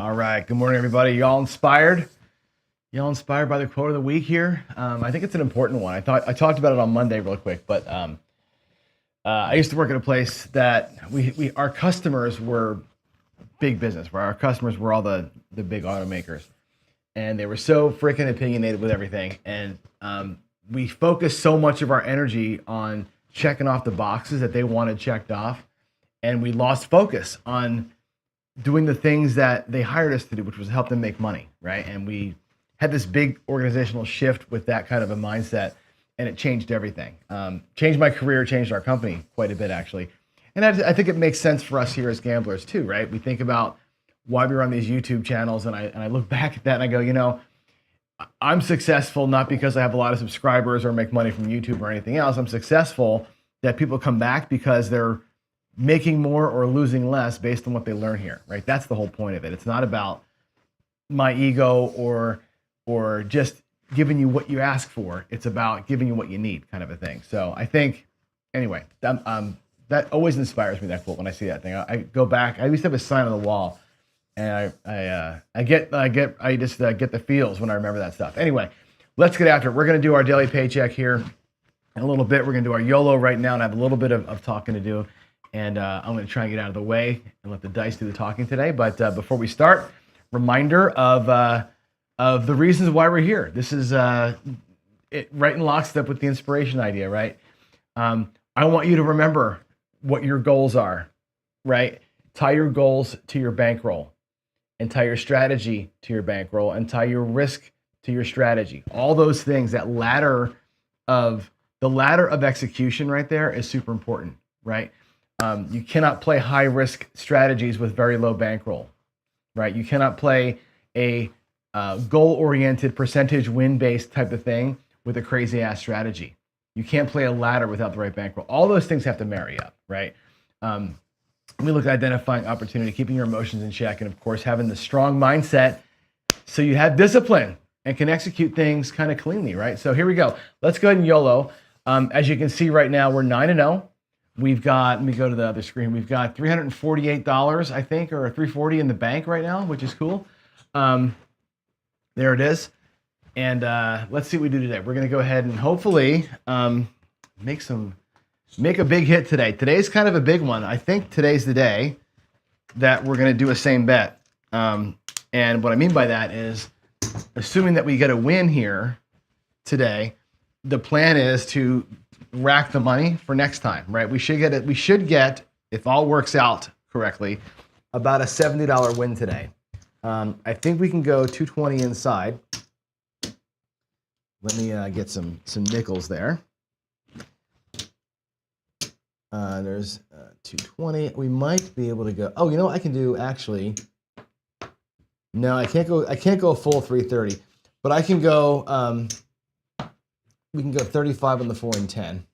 All right. Good morning, everybody. Y'all inspired? Y'all inspired by the quote of the week here? I think it's an important one. I talked about it on Monday real quick, but I used to work at a place that our customers were big business, where our customers were all the big automakers, and they were so freaking opinionated with everything. And we focused so much of our energy on checking off the boxes that they wanted checked off, and we lost focus on doing the things that they hired us to do, which was help them make money, right? And we had this big organizational shift with that kind of a mindset, and it changed everything. Changed my career, changed our company quite a bit, actually. And I think it makes sense for us here as gamblers too, right? We think about why we run these YouTube channels, and I look back at that and I go, I'm successful not because I have a lot of subscribers or make money from YouTube or anything else. I'm successful that people come back because they're making more or losing less based on what they learn here, right? That's the whole point of it. It's not about my ego or just giving you what you ask for. It's about giving you what you need, kind of a thing. So I think, anyway, that always inspires me, that quote, when I see that thing. I go back. I used to have a sign on the wall, and I just get the feels when I remember that stuff. Anyway, let's get after it. We're going to do our daily paycheck here in a little bit. We're going to do our YOLO right now, and I have a little bit of talking to do. And I'm going to try and get out of the way and let the dice do the talking today. But before we start, reminder of the reasons why we're here. This is right in lockstep with the inspiration idea, right? I want you to remember what your goals are, right? Tie your goals to your bankroll, and tie your strategy to your bankroll, and tie your risk to your strategy. All those things, the ladder of execution right there is super important, right? You cannot play high risk strategies with very low bankroll, right? You cannot play a goal oriented percentage win based type of thing with a crazy ass strategy. You can't play a ladder without the right bankroll. All those things have to marry up, right? We look at identifying opportunity, keeping your emotions in check, and of course having the strong mindset so you have discipline and can execute things kind of cleanly, right? So here we go. Let's go ahead and YOLO. As you can see right now, we're 9-0. We've got, let me go to the other screen. We've got $348, I think, or $340 in the bank right now, which is cool. There it is. And let's see what we do today. We're going to go ahead and hopefully make a big hit today. Today's kind of a big one. I think today's the day that we're going to do a same bet. And what I mean by that is, assuming that we get a win here today, the plan is to rack the money for next time, right? We should get, if all works out correctly, about a $70 win today. I think we can go 220 inside. Let me get some nickels there. There's 220. We might be able to go. Oh, you know what I can do actually? No, I can't go full 330, but I can go. We can go 35 on the 4 and 10,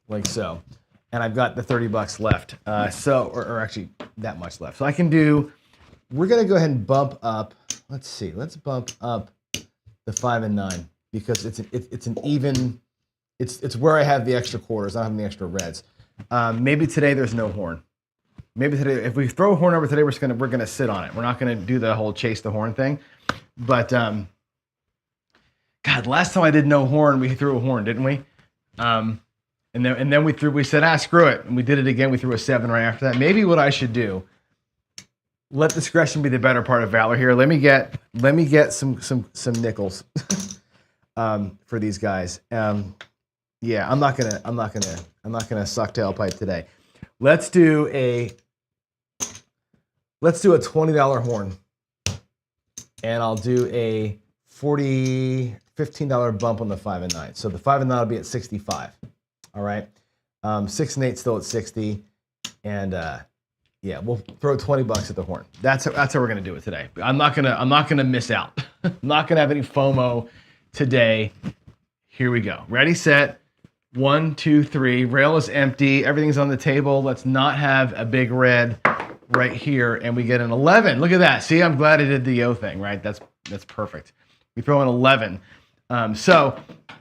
like so. And I've got the $30 left. Or actually that much left. So I can do. We're gonna go ahead and bump up. Let's see. Let's bump up the 5 and 9 because it's an even. It's where I have the extra quarters. I don't have the extra reds. Maybe today there's no horn. Maybe today, if we throw a horn over today, we're gonna sit on it. We're not gonna do the whole chase the horn thing. But God, last time I did no horn, we threw a horn, didn't we? And then we said, screw it, and we did it again. We threw a 7 right after that. Maybe what I should do, let discretion be the better part of valor here. Let me get some nickels for these guys. Yeah, I'm not gonna suck tailpipe today. Let's do a $20 horn, and I'll do a $15 bump on the 5 and 9. So the 5 and 9 will be at 65. All right, 6 and 8 still at 60, and yeah, we'll throw $20 at the horn. That's how we're gonna do it today. I'm not gonna miss out. I'm not gonna have any FOMO today. Here we go. Ready, set. 1, 2, 3. Rail is empty. Everything's on the table. Let's not have a big red right here, and we get an 11. Look at that. See, I'm glad I did the yo thing, right? That's perfect. We throw an 11. So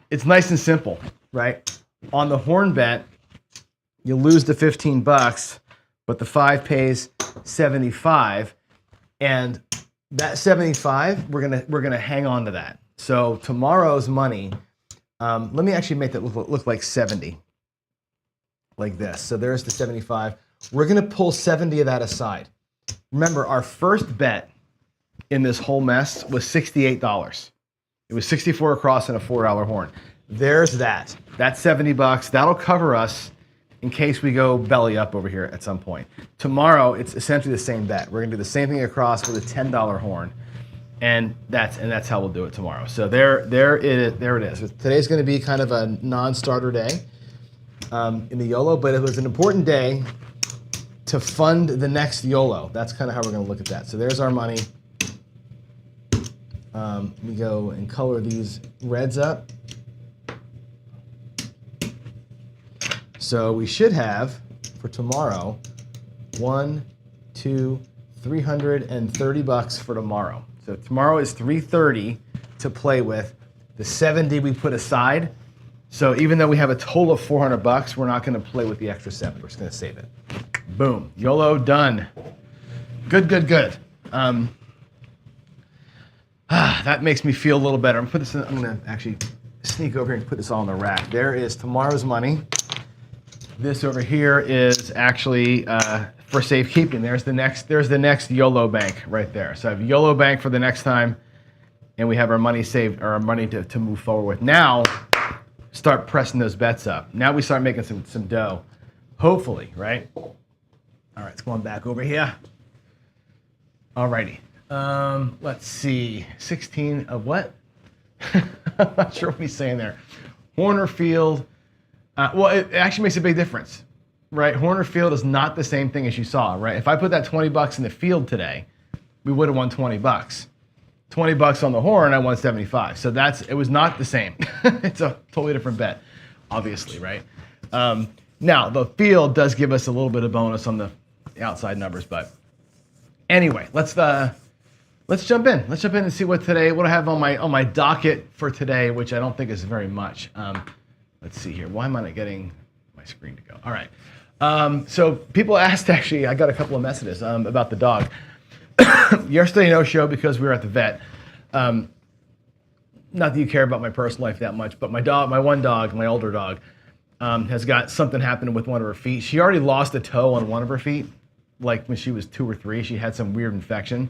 it's nice and simple, right? On the horn bet, you lose the $15, but the 5 pays 75. And that 75, we're gonna hang on to that. So tomorrow's money, let me actually make that look like 70, like this. So there's the 75. We're gonna pull 70 of that aside. Remember, our first bet in this whole mess was $68. It was 64 across and a $4 horn. There's that. That's 70 bucks. That'll cover us in case we go belly up over here at some point. Tomorrow, it's essentially the same bet. We're gonna do the same thing across with a $10 horn, and that's how we'll do it tomorrow. So there it is. Today's gonna be kind of a non-starter day in the YOLO, but it was an important day to fund the next YOLO. That's kind of how we're gonna look at that. So there's our money. Let me go and color these reds up. So we should have, for tomorrow, 330 bucks for tomorrow. So tomorrow is 330 to play with. The 70 we put aside. So even though we have a total of 400 bucks, we're not gonna play with the extra 7. We're just gonna save it. Boom, YOLO done. Good. That makes me feel a little better. I'm gonna actually sneak over here and put this all in the rack. There is tomorrow's money. This over here is actually for safekeeping. There's the next YOLO bank right there. So I have YOLO bank for the next time, and we have our money saved, or our money to move forward with. Now, start pressing those bets up. Now we start making some dough, hopefully, right? All right, let's go on back over here. All righty. Let's see, 16 of what? I'm not sure what he's saying there. Horner Field. Well, it actually makes a big difference, right? Horner Field is not the same thing as you saw, right? If I put that 20 bucks in the field today, we would have won 20 bucks. 20 bucks on the horn, I won 75. So it was not the same. It's a totally different bet, obviously, right? Now, the field does give us a little bit of bonus on the outside numbers, but anyway, let's jump in. Let's jump in and see what I have on my docket for today, which I don't think is very much. Let's see here. Why am I not getting my screen to go? All right. So people asked, actually, I got a couple of messages about the dog. Yesterday, no show because we were at the vet. Not that you care about my personal life that much, but my one dog, my older dog, has got something happening with one of her feet. She already lost a toe on one of her feet, like when she was 2 or 3. She had some weird infection,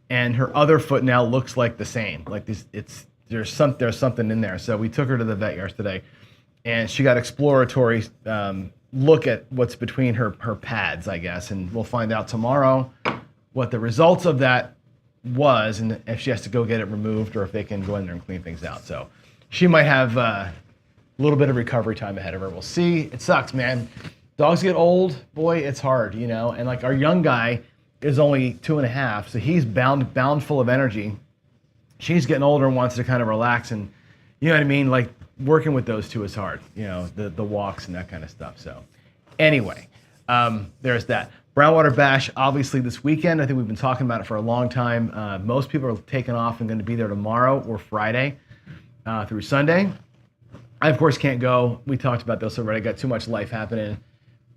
and her other foot now looks like the same. Like there's something in there. So we took her to the vet yesterday, and she got exploratory look at what's between her pads, I guess, and we'll find out tomorrow what the results of that was, and if she has to go get it removed or if they can go in there and clean things out. So she might have a little bit of recovery time ahead of her. We'll see. It sucks, man. Dogs get old, boy, it's hard, and like our young guy is only 2.5, so he's bound full of energy. She's getting older and wants to kind of relax, and you know what I mean? Like working with those two is hard, the walks and that kind of stuff. So anyway, there's that. Brownwater Bash, obviously this weekend. I think we've been talking about it for a long time. Most people are taking off and going to be there tomorrow or Friday through Sunday. I, of course, can't go. We talked about this already. I got too much life happening.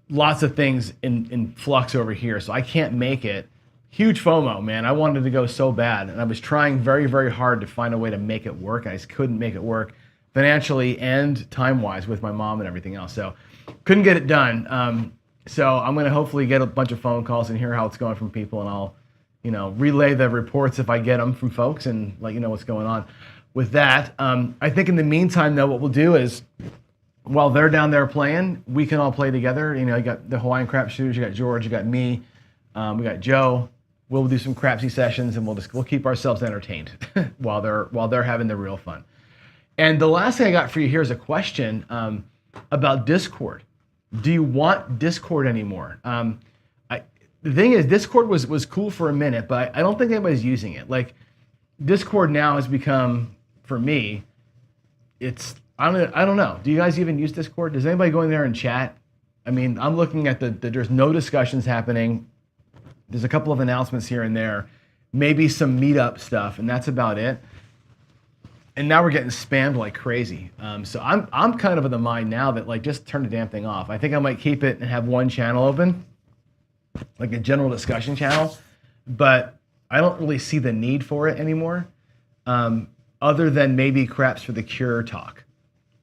Lots of things in flux over here, so I can't make it. Huge FOMO, man. I wanted to go so bad, and I was trying very, very hard to find a way to make it work. I just couldn't make it work financially and time-wise with my mom and everything else. So couldn't get it done. So I'm going to hopefully get a bunch of phone calls and hear how it's going from people, and I'll, relay the reports if I get them from folks and let you know what's going on with that. I think in the meantime, though, what we'll do is while they're down there playing, we can all play together. You got the Hawaiian crap shooters, you got George, you got me, we got Joe. We'll do some crapsy sessions, and we'll keep ourselves entertained while they're having the real fun. And the last thing I got for you here is a question about Discord. Do you want Discord anymore? The thing is, Discord was cool for a minute, but I don't think anybody's using it. Like, Discord now has become, for me, I don't know. Do you guys even use Discord? Does anybody go in there and chat? I mean, I'm looking at there's no discussions happening. There's a couple of announcements here and there, maybe some meetup stuff, and that's about it. And now we're getting spammed like crazy. So I'm kind of the mind now that just turn the damn thing off. I think I might keep it and have one channel open, like a general discussion channel. But I don't really see the need for it anymore, other than maybe craps for the cure talk.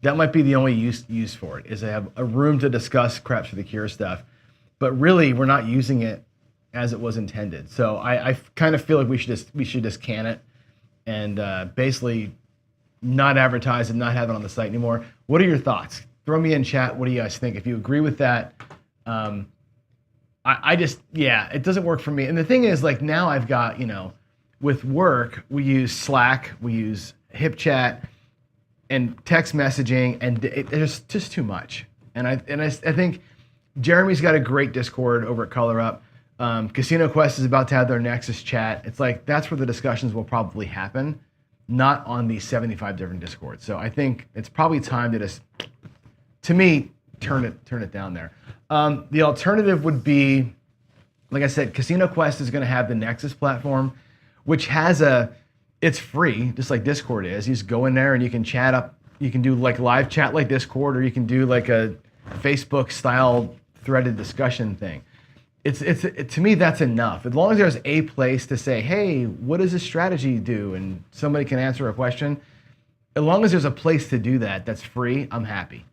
That might be the only use for it, is to have a room to discuss craps for the cure stuff. But really, we're not using it as it was intended. So I kind of feel like we should just can it and basically not advertise and not have it on the site anymore. What are your thoughts? Throw me in chat. What do you guys think? If you agree with that, I just, yeah, it doesn't work for me. And the thing is, like, now I've got, with work, we use Slack, we use HipChat and text messaging, and it's just too much. And I think Jeremy's got a great Discord over at Color Up. Casino Quest is about to have their Nexus chat. It's like, that's where the discussions will probably happen, not on these 75 different Discords. So I think it's probably time to just, to me, turn it down there. The alternative would be, like I said, Casino Quest is going to have the Nexus platform, which has it's free, just like Discord is. You just go in there and you can chat up. You can do like live chat like Discord, or you can do like a Facebook style threaded discussion thing. To me, that's enough. As long as there's a place to say, hey, what does this strategy do? And somebody can answer a question. As long as there's a place to do that that's free, I'm happy.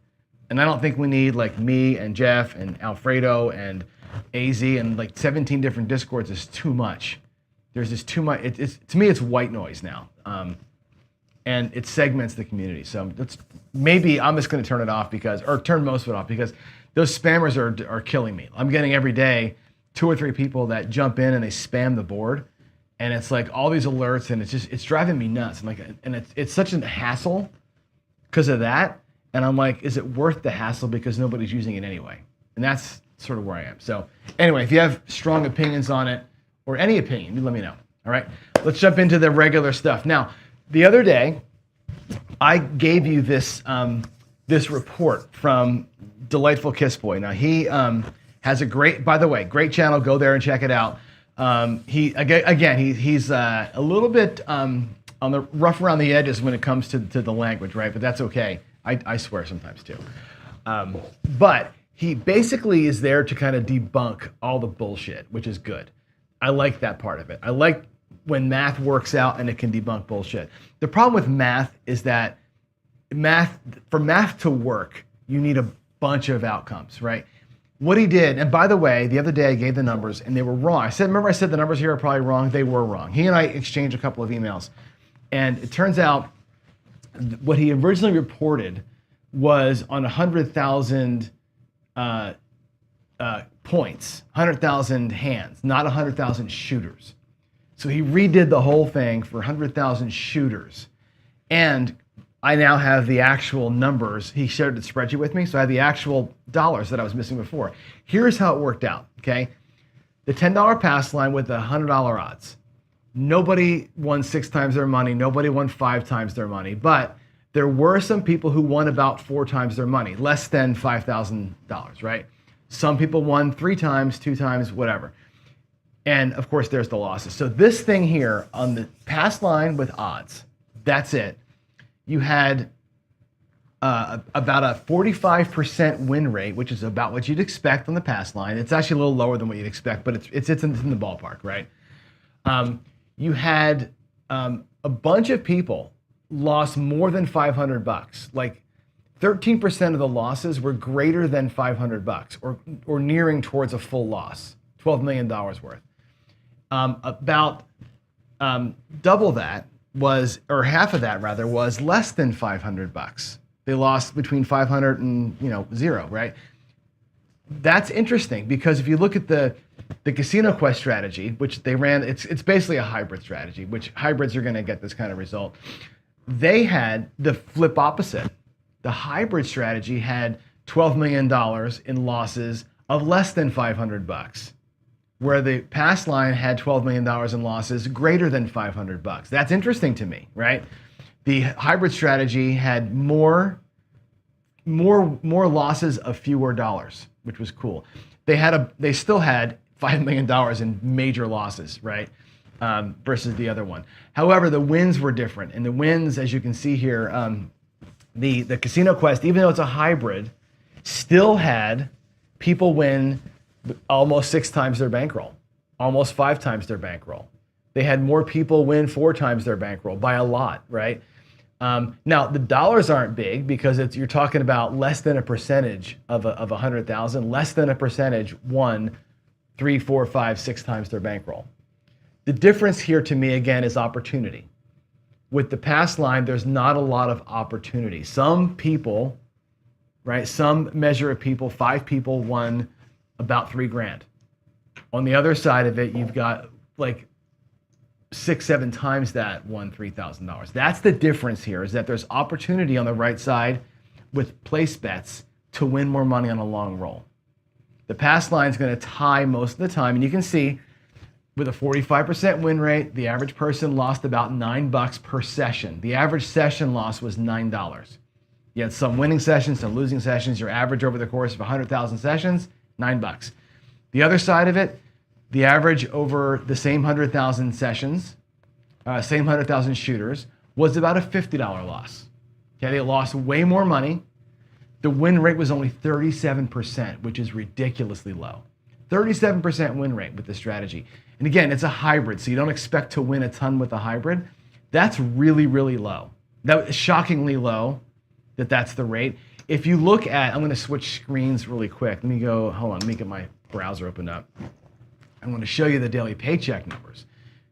And I don't think we need like me and Jeff and Alfredo and AZ and like 17 different Discords is too much. There's just too much. To me, it's white noise now. And it segments the community. So maybe I'm just going to turn it off or turn most of it off, because those spammers are killing me. I'm getting every day 2 or 3 people that jump in and they spam the board, and it's like all these alerts, and it's driving me nuts. And it's such a hassle because of that. And I'm like, is it worth the hassle because nobody's using it anyway? And that's sort of where I am. So anyway, if you have strong opinions on it, or any opinion, you let me know. All right, let's jump into the regular stuff. Now, the other day, I gave you this report from Delightful Kiss Boy. Now, he has a great channel. Go there and check it out. He's a little bit on the rough around the edges when it comes to the language, right? But that's okay. I swear sometimes too. But he basically is there to kind of debunk all the bullshit, which is good. I like that part of it. I like when math works out and it can debunk bullshit. The problem with math is that for math to work, you need a bunch of outcomes, right? What he did, and by the way, the other day I gave the numbers and they were wrong. Remember I said the numbers here are probably wrong? They were wrong. He and I exchanged a couple of emails, and it turns out what he originally reported was on 100,000 points, 100,000 hands, not 100,000 shooters. So he redid the whole thing for 100,000 shooters. And I now have the actual numbers. He shared the spreadsheet with me, so I have the actual dollars that I was missing before. Here's how it worked out, okay? The $10 pass line with the $100 odds. Nobody won 6 times their money. Nobody won 5 times their money. But there were some people who won about 4 times their money, less than $5,000, right? Some people won 3 times, 2 times, whatever. And of course, there's the losses. So this thing here on the pass line with odds, that's it. You had about a 45% win rate, which is about what you'd expect on the pass line. It's actually a little lower than what you'd expect, but it's in the ballpark, right? You had a bunch of people lost more than $500. Like 13% of the losses were greater than $500 or nearing towards a full loss, $12 million worth. About double that was, or half of that rather, was less than $500. They lost between 500 and 0, right? That's interesting because if you look at the Casino Quest strategy, which they ran, it's basically a hybrid strategy, which hybrids are going to get this kind of result. They had the flip opposite. The hybrid strategy had $12 million in losses of less than $500, where the pass line had $12 million in losses greater than $500. That's interesting to me, right? The hybrid strategy had more losses of fewer dollars, which was cool. They still had $5 million in major losses, right? Versus the other one. However, the wins were different, and the wins, as you can see here, the Casino Quest, even though it's a hybrid, still had people win almost 6 times their bankroll, almost 5 times their bankroll. They had more people win 4 times their bankroll by a lot, right? Now the dollars aren't big because you're talking about less than a percentage of 100,000, less than a percentage won 3, 4, 5, 6 times their bankroll. The difference here to me again is opportunity. With the pass line, there's not a lot of opportunity. Some people, right? Some measure of people, 5 people won about $3,000. On the other side of it, you've got like 6, 7 times that won $3,000. That's the difference here, is that there's opportunity on the right side with place bets to win more money on a long roll. The pass line is going to tie most of the time, and you can see with a 45% win rate, the average person lost about $9 per session. The average session loss was $9. You had some winning sessions, some losing sessions. Your average over the course of 100,000 sessions, $9. The other side of it, the average over the same 100,000 sessions, same 100,000 shooters, was about a $50 loss. Okay, they lost way more money. The win rate was only 37%, which is ridiculously low. 37% win rate with this strategy. And again, it's a hybrid, so you don't expect to win a ton with a hybrid. That's really, really low. That is shockingly low that's the rate. If you look at, I'm going to switch screens really quick. Let me go, hold on, let me get my browser opened up. I want to show you the Daily Paycheck numbers.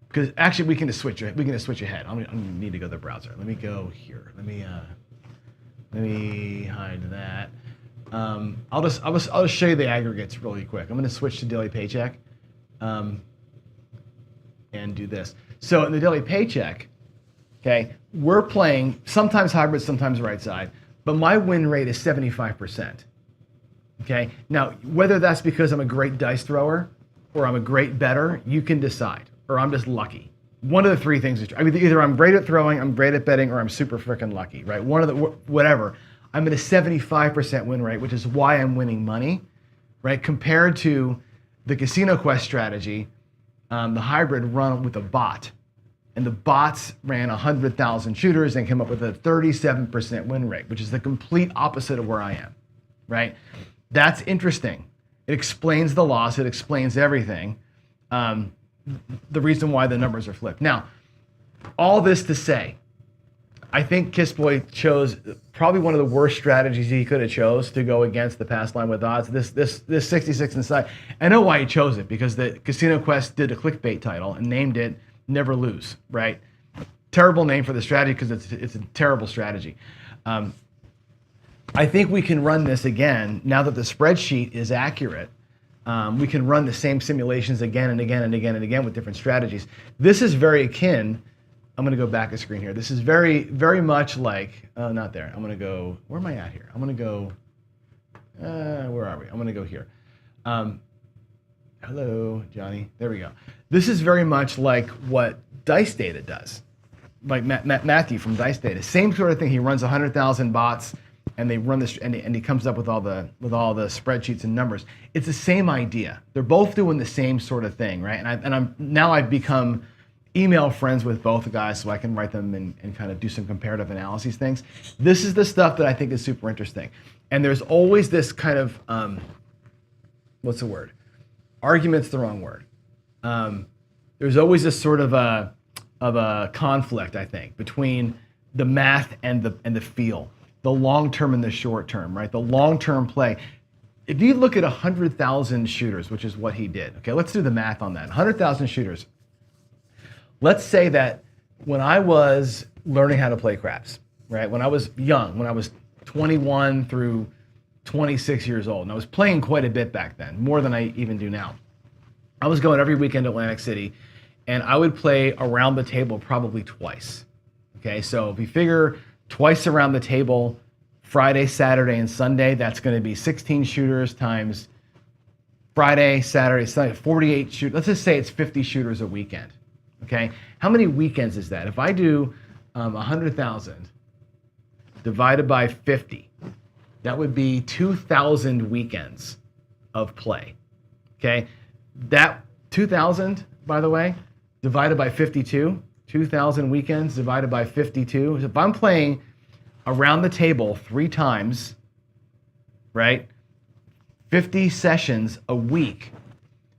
Because actually we can just switch ahead. I don't need to go to the browser. Let me go here. Let me hide that. I'll just show you the aggregates really quick. I'm going to switch to Daily Paycheck and do this. So in the Daily Paycheck, okay, we're playing sometimes hybrid, sometimes right side, but my win rate is 75%. Okay, now whether that's because I'm a great dice thrower or I'm a great bettor, you can decide, or I'm just lucky. One of the 3 things is true. I mean, either I'm great at throwing, I'm great at betting, or I'm super freaking lucky, right? One of the, whatever. I'm at a 75% win rate, which is why I'm winning money, right? Compared to the Casino Quest strategy, the hybrid run with a bot. And the bots ran 100,000 shooters and came up with a 37% win rate, which is the complete opposite of where I am, right? That's interesting. It explains the loss. It explains everything. The reason why the numbers are flipped. Now, all this to say, I think Kissboy chose probably one of the worst strategies he could have chose to go against the pass line with odds. This 66 inside. I know why he chose it, because the Casino Quest did a clickbait title and named it Never Lose, right? Terrible name for the strategy because it's a terrible strategy. I think we can run this again now that the spreadsheet is accurate. We can run the same simulations again and again and again and again with different strategies. This is very akin. I'm going to go back a screen here. This is very, very much like, not there. I'm going to go, where am I at here? I'm going to go, where are we? I'm going to go here. Hello, Johnny. There we go. This is very much like what Dice Data does. Like Matthew from Dice Data. Same sort of thing. He runs 100,000 bots and they run this, and he comes up with all the spreadsheets and numbers. It's the same idea. They're both doing the same sort of thing, right? And I've become email friends with both guys so I can write them and kind of do some comparative analyses things. This is the stuff that I think is super interesting. And there's always this kind of, what's the word? Argument's the wrong word. There's always this sort of a conflict, I think, between the math and the feel, the long term and the short term, right? The long term play. If you look at 100,000 shooters, which is what he did, okay, let's do the math on that. 100,000 shooters. Let's say that when I was learning how to play craps, right? When I was young, when I was 21 through 26 years old, and I was playing quite a bit back then, more than I even do now. I was going every weekend to Atlantic City, and I would play around the table probably twice. Okay, so if you figure twice around the table, Friday, Saturday, and Sunday, that's going to be 16 shooters times Friday, Saturday, Sunday, 48 shooters. Let's just say it's 50 shooters a weekend. Okay, how many weekends is that? If I do 100,000 divided by 50, that would be 2,000 weekends of play. Okay, that 2,000, by the way, divided by 52, 2,000 weekends divided by 52. If I'm playing around the table 3 times, right, 50 sessions a week,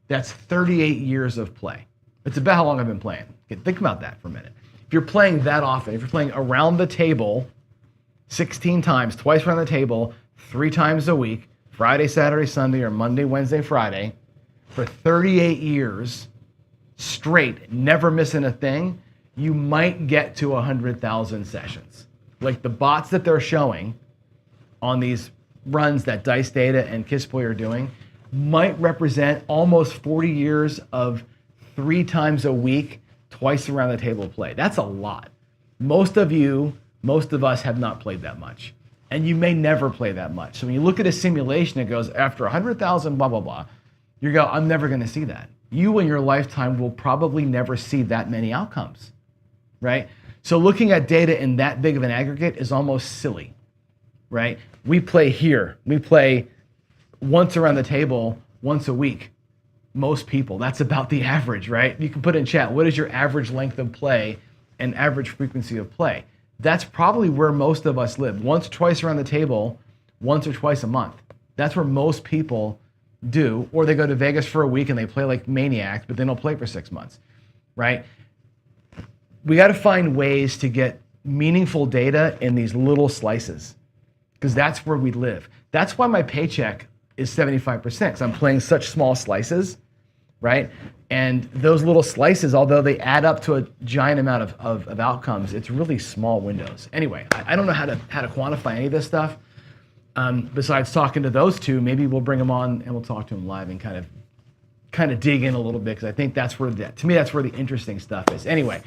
that's 38 years of play. It's about how long I've been playing. Okay, think about that for a minute. If you're playing that often, if you're playing around the table 16 times, twice around the table, 3 times a week, Friday, Saturday, Sunday, or Monday, Wednesday, Friday, for 38 years straight, never missing a thing, you might get to 100,000 sessions. Like the bots that they're showing on these runs that Dice Data and Kissboy are doing might represent almost 40 years of 3 times a week, twice around the table play. That's a lot. Most of us have not played that much. And you may never play that much. So when you look at a simulation, it goes after 100,000, blah, blah, blah. You go, I'm never going to see that. You in your lifetime will probably never see that many outcomes, right? So looking at data in that big of an aggregate is almost silly, right? We play here. We play once around the table, once a week. Most people, that's about the average, right? You can put in chat, what is your average length of play and average frequency of play? That's probably where most of us live. Once or twice around the table, once or twice a month. That's where most people do. Or they go to Vegas for a week and they play like maniacs, but they don't play for 6 months, right? We got to find ways to get meaningful data in these little slices because that's where we live. That's why my paycheck is 75% because I'm playing such small slices, right? And those little slices, although they add up to a giant amount of outcomes, it's really small windows. Anyway, I don't know how to quantify any of this stuff. Besides talking to those two, maybe we'll bring them on and we'll talk to them live and kind of dig in a little bit because I think that's where to me that's where the interesting stuff is. Anyway,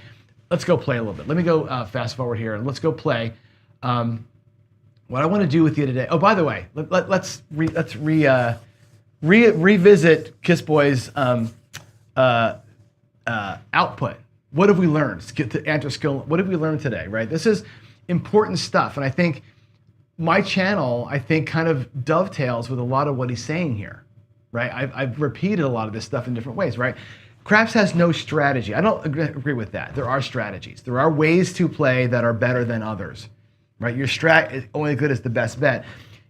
let's go play a little bit. Let me go fast forward here and let's go play. What I want to do with you today. Oh, by the way, let's revisit Kissboy's output. What have we learned? To enter skill. What have we learned today? Right. This is important stuff, and I think my channel, kind of dovetails with a lot of what he's saying here. Right. I've repeated a lot of this stuff in different ways. Right. Craps has no strategy. I don't agree with that. There are strategies. There are ways to play that are better than others. Right. Your strat is only good as the best bet.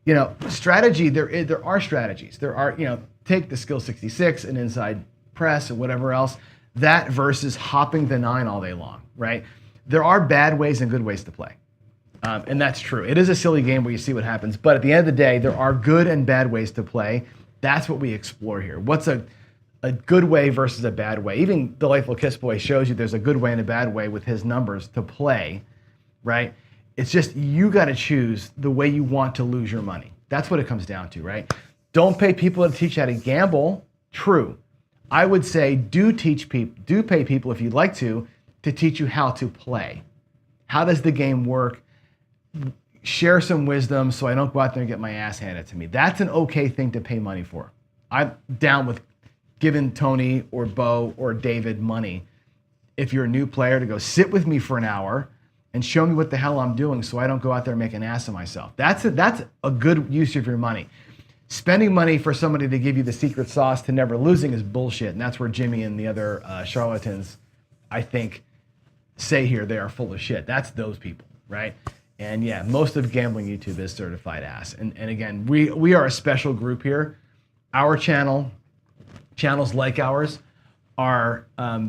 You know, strategy. There are strategies. There are. You know, take the skill 66 and inside press and whatever else. That versus hopping the 9 all day long. Right. There are bad ways and good ways to play. And that's true. It is a silly game where you see what happens. But at the end of the day, there are good and bad ways to play. That's what we explore here. What's a good way versus a bad way? Even Delightful Kissboy shows you there's a good way and a bad way with his numbers to play, right? It's just you got to choose the way you want to lose your money. That's what it comes down to, right? Don't pay people to teach you how to gamble. True. I would say do pay people if you'd like to teach you how to play. How does the game work? Share some wisdom so I don't go out there and get my ass handed to me. That's an okay thing to pay money for. I'm down with giving Tony or Bo or David money if you're a new player to go sit with me for an hour and show me what the hell I'm doing so I don't go out there and make an ass of myself. That's a good use of your money. Spending money for somebody to give you the secret sauce to never losing is bullshit, and that's where Jimmy and the other charlatans, I think, say here they are full of shit. That's those people, right? And yeah, most of gambling YouTube is certified ass. And again, we are a special group here. Our channels like ours, are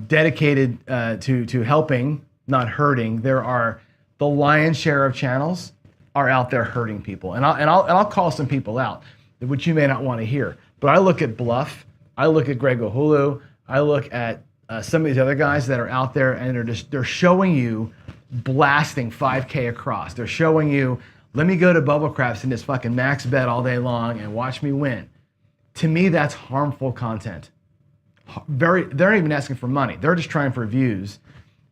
dedicated to helping, not hurting. There are the lion's share of channels are out there hurting people, and I'll call some people out, which you may not want to hear. But I look at Bluff, I look at Greg Ohulu, I look at some of these other guys that are out there, and they're showing you blasting 5K across. They're showing you, let me go to Bubble Craps and just fucking max bet all day long and watch me win. To me, that's harmful content. They're not even asking for money. They're just trying for views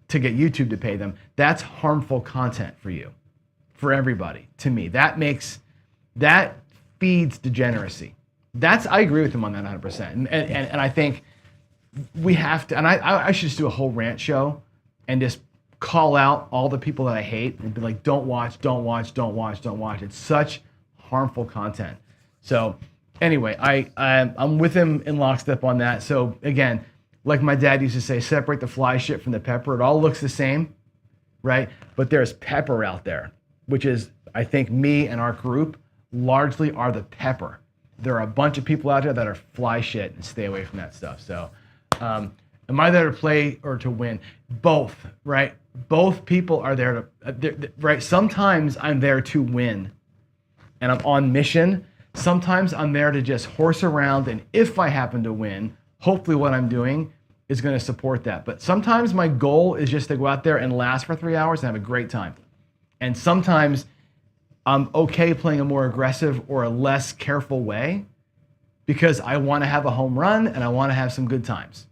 to get YouTube to pay them. That's harmful content for you, for everybody. To me, that feeds degeneracy. I agree with him on that 100%. And I think we have to, and I should just do a whole rant show and just call out all the people that I hate and be like, don't watch. It's such harmful content. So anyway, I'm with him in lockstep on that. So again, like my dad used to say, separate the fly shit from the pepper. It all looks the same, right? But there's pepper out there, which is, I think, me and our group largely are the pepper. There are a bunch of people out there that are fly shit, and stay away from that stuff. So, and Am I there to play or to win? Both, right? Both people are there to, right? Sometimes I'm there to win and I'm on mission. Sometimes I'm there to just horse around, and if I happen to win, hopefully what I'm doing is going to support that. But sometimes my goal is just to go out there and last for 3 hours and have a great time. And sometimes I'm okay playing a more aggressive or a less careful way because I want to have a home run and I want to have some good times.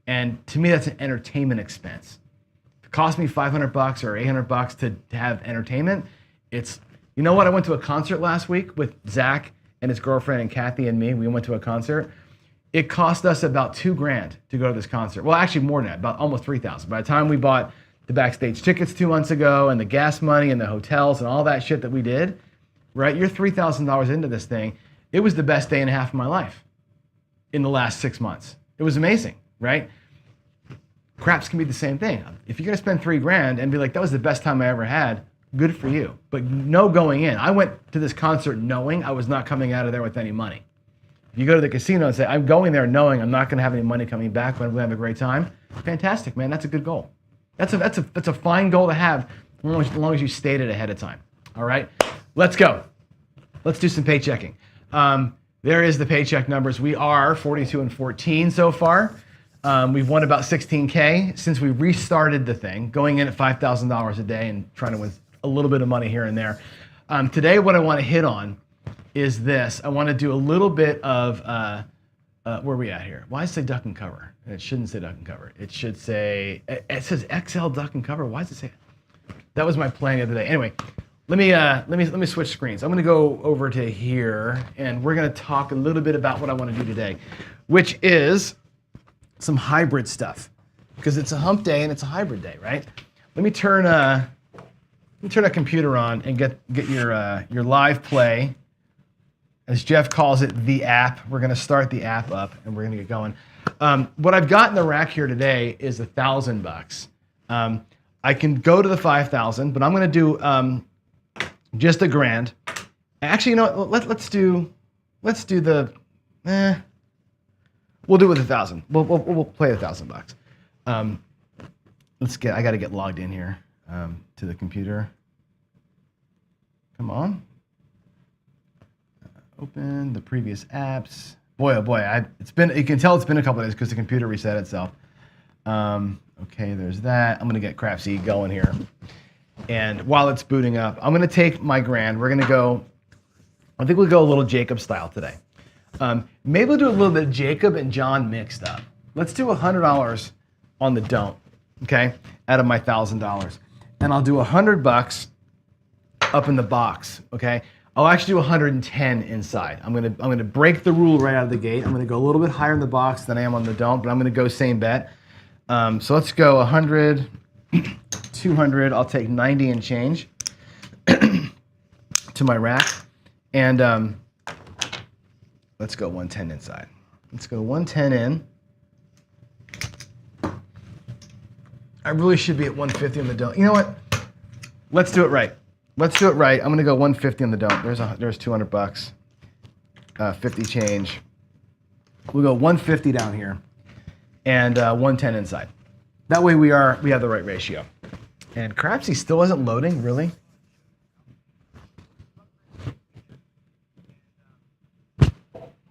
And to me, that's an entertainment expense. If it costs me $500 or $800 to have entertainment, it's, you know what? I went to a concert last week with Zach and his girlfriend and Kathy and me. We went to a concert. It cost us about $2,000 to go to this concert. Well, actually more than that, about almost $3,000. By the time we bought the backstage tickets 2 months ago and the gas money and the hotels and all that shit that we did, right? You're $3,000 into this thing. It was the best day and a half of my life in the last 6 months. It was amazing, right? Craps can be the same thing. If you're gonna spend $3,000 and be like, that was the best time I ever had, good for you. But no going in. I went to this concert knowing I was not coming out of there with any money. If you go to the casino and say, I'm going there knowing I'm not gonna have any money coming back, but I'm gonna have a great time, fantastic, man, that's a good goal. That's a fine goal to have as long as you state it ahead of time. All right, let's go. Let's do some paychecking. There is the paycheck numbers. We are 42 and 14 so far. We've won about 16K since we restarted the thing, going in at $5,000 a day and trying to win a little bit of money here and there. Today, what I want to hit on is this. I want to do a little bit of, where are we at here? Why does it say duck and cover? It shouldn't say duck and cover. It should say, it says XL duck and cover. Why does it say that? That was my plan the other day. Anyway, let me switch screens. I'm going to go over to here, and we're going to talk a little bit about what I want to do today, which is some hybrid stuff, because it's a hump day and it's a hybrid day, right? Let me turn a computer on and get your live play. As Jeff calls it, the app. We're going to start the app up and we're going to get going. What I've got in the rack here today is $1,000. I can go to the 5,000, but I'm going to do just $1,000. Actually, you know what? Let's do the. We'll do it with 1,000. We'll play $1,000. I got to get logged in here to the computer. Come on. Open the previous apps. Boy, oh boy, you can tell it's been a couple of days because the computer reset itself. Okay, there's that. I'm gonna get Crapsy going here. And while it's booting up, I'm gonna take my grand. We're gonna go, I think we'll go a little Jacob style today. Maybe we'll do a little bit of Jacob and John mixed up. Let's do $100 on the don't, okay, out of my $1,000. And I'll do $100 up in the box, okay? I'll actually do 110 inside. I'm gonna break the rule right out of the gate. I'm gonna go a little bit higher in the box than I am on the don't, but I'm gonna go same bet. So let's go 100, 200. I'll take 90 and change to my rack, and let's go 110 inside. Let's go 110 in. I really should be at 150 on the don't. You know what? Let's do it right. Let's do it right. I'm gonna go 150 on the don't. There's $200. 50 change. We'll go 150 down here, and 110 inside. That way we have the right ratio. And Crapsy still isn't loading, really?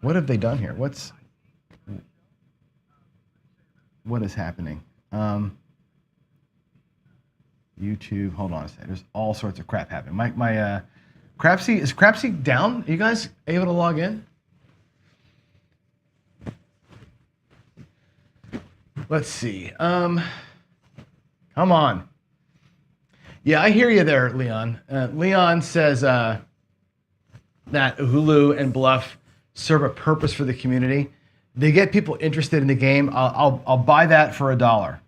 What have they done here? What is happening? YouTube, hold on a second. There's all sorts of crap happening. My Crapsy, is Crapsy down? Are you guys able to log in? Let's see. Come on. Yeah, I hear you there, Leon. Leon says that Hulu and Bluff serve a purpose for the community. They get people interested in the game. I'll buy that for $1.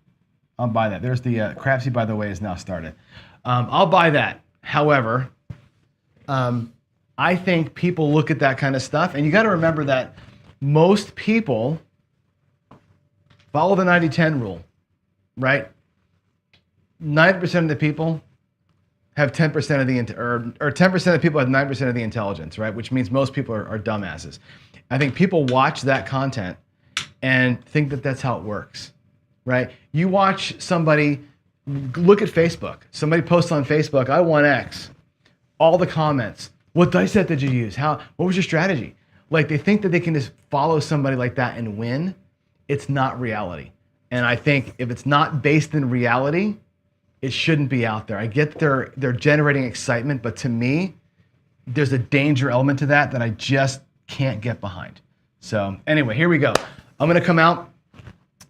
I'll buy that. There's the Crapsy, by the way, is now started. I'll buy that. However, I think people look at that kind of stuff, and you got to remember that most people follow the 90-10 rule, right? 90% of the people have 10% of the or 10% of people have 9% of the intelligence, right? Which means most people are dumbasses. I think people watch that content and think that that's how it works, right? You watch somebody, look at Facebook. Somebody posts on Facebook, I won X. All the comments. What dice set did you use? What was your strategy? Like they think that they can just follow somebody like that and win. It's not reality. And I think if it's not based in reality, it shouldn't be out there. I get they're generating excitement, but to me, there's a danger element to that I just can't get behind. So anyway, here we go. I'm gonna come out.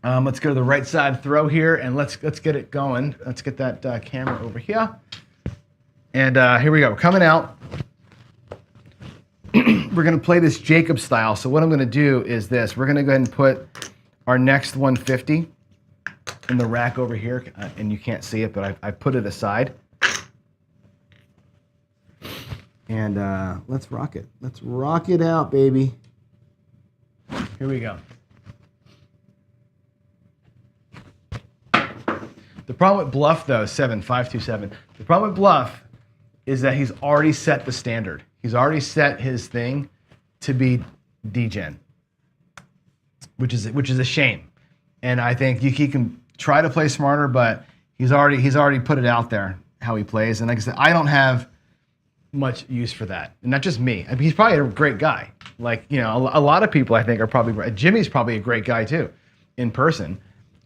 Let's go to the right side throw here, and let's get it going. Let's get that camera over here. And here we go. We're coming out. We're gonna play this Jacob style. So what I'm gonna do is this. We're gonna go ahead and put our next 150 in the rack over here, and you can't see it, but I put it aside. And let's rock it. Let's rock it out, baby. Here we go. The problem with Bluff, though, 7527. The problem with Bluff is that he's already set the standard. He's already set his thing to be degen, which is a shame. And I think he can try to play smarter, but he's already put it out there how he plays. And like I said, I don't have much use for that. And not just me. I mean, he's probably a great guy. Like, you know, a lot of people I think are probably, Jimmy's probably a great guy too, in person.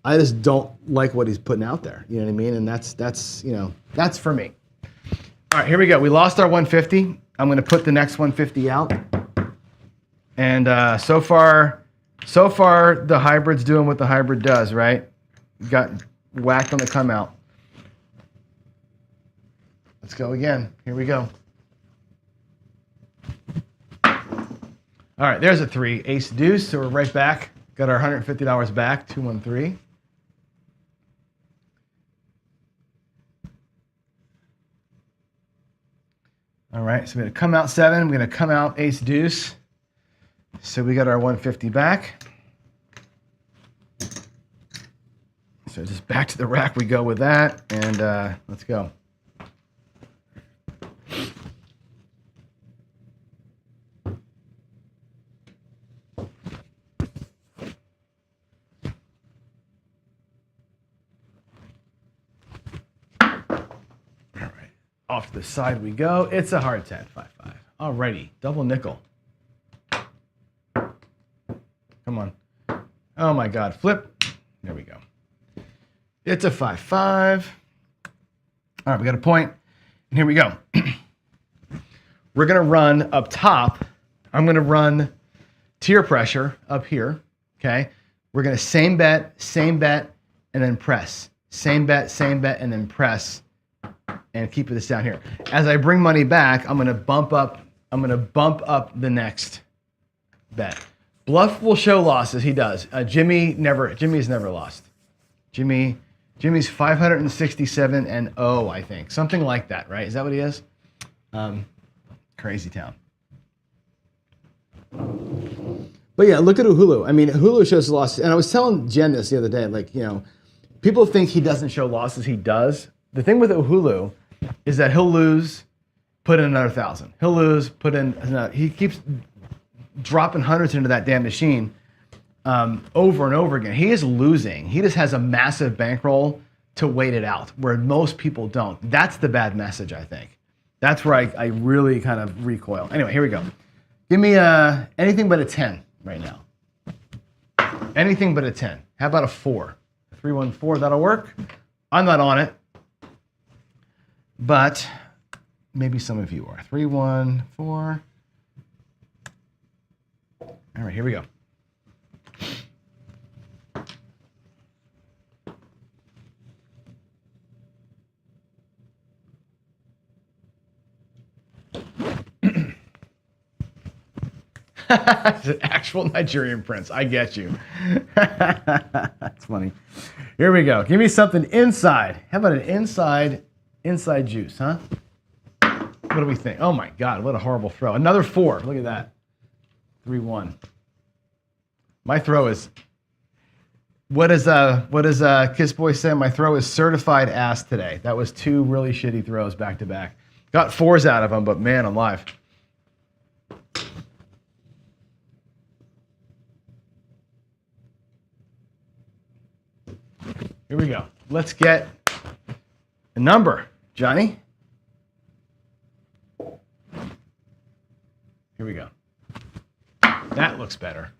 I just don't like what he's putting out there. You know what I mean? And that's you know, that's for me. All right, here we go. We lost our 150. I'm going to put the next 150 out. And so far the hybrid's doing what the hybrid does, right? Got whacked on the come out. Let's go again. Here we go. All right, there's a 3. Ace deuce, so we're right back. Got our $150 back, 213. All right, so we're gonna come out 7. We're gonna come out ace deuce. So we got our 150 back. So just back to the rack we go with that, and let's go. Off to the side we go. It's a hard 10, 5-5. Alrighty, double nickel. Come on. Oh my God, flip. There we go. It's a 5-5. All right, we got a point, and here we go. We're gonna run up top. I'm gonna run tier pressure up here, okay? We're gonna same bet, and then press. Same bet, and then press. And keep this down here. As I bring money back, I'm gonna bump up the next bet. Bluff will show losses, he does. Jimmy's never lost. Jimmy's 567 and 0, I think. Something like that, right? Is that what he is? Crazy town. But yeah, look at Uhulu. I mean, Uhulu shows losses. And I was telling Jen this the other day, like, you know, people think he doesn't show losses, he does. The thing with Uhulu is that he'll lose, put in another 1,000. He'll lose, put in another. He keeps dropping hundreds into that damn machine over and over again. He is losing. He just has a massive bankroll to wait it out, where most people don't. That's the bad message, I think. That's where I really kind of recoil. Anyway, here we go. Give me anything but a 10 right now. Anything but a 10. How about a 4? 314, that'll work. I'm not on it. But maybe some of you are. 314. All right, here we go. It's an actual Nigerian prince. I get you. That's funny. Here we go. Give me something inside. How about an inside juice, huh? What do we think? Oh my God, what a horrible throw. Another 4. Look at that. 3-1. My throw is, what does Kiss Boy say? My throw is certified ass today. That was 2 really shitty throws back to back. Got 4s out of them, but man, I'm live. Here we go. Let's get a number, Johnny. Here we go. That looks better.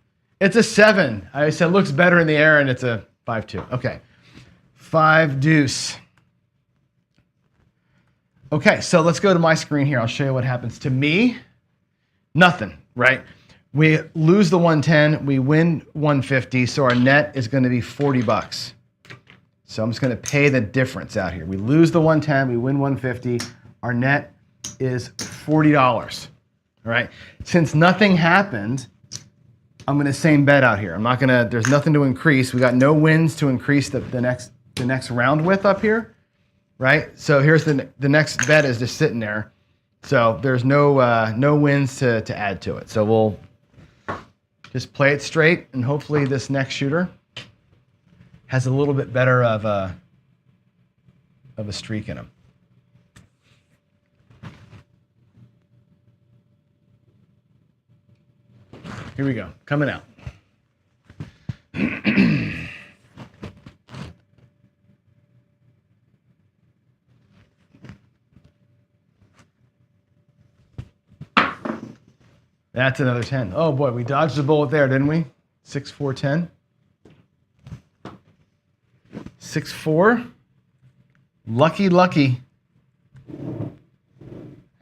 It's a 7. I said looks better in the air, and it's a 5-2. Okay. 5 deuce. Okay, so let's go to my screen here. I'll show you what happens to me. Nothing, right? We lose the 110, we win 150, so our net is going to be 40 bucks. So I'm just going to pay the difference out here. We lose the 110, we win 150, our net is $40. All right. Since nothing happened, I'm going to same bet out here. I'm not going to, there's nothing to increase. We got no wins to increase the next round with up here, right? So here's the next bet is just sitting there. So there's no wins to add to it. So we'll just play it straight, and hopefully this next shooter has a little bit better of a streak in him. Here we go, coming out. That's another 10. Oh boy, we dodged a bullet there, didn't we? 6, 4, 10. 6, 4. Lucky, lucky.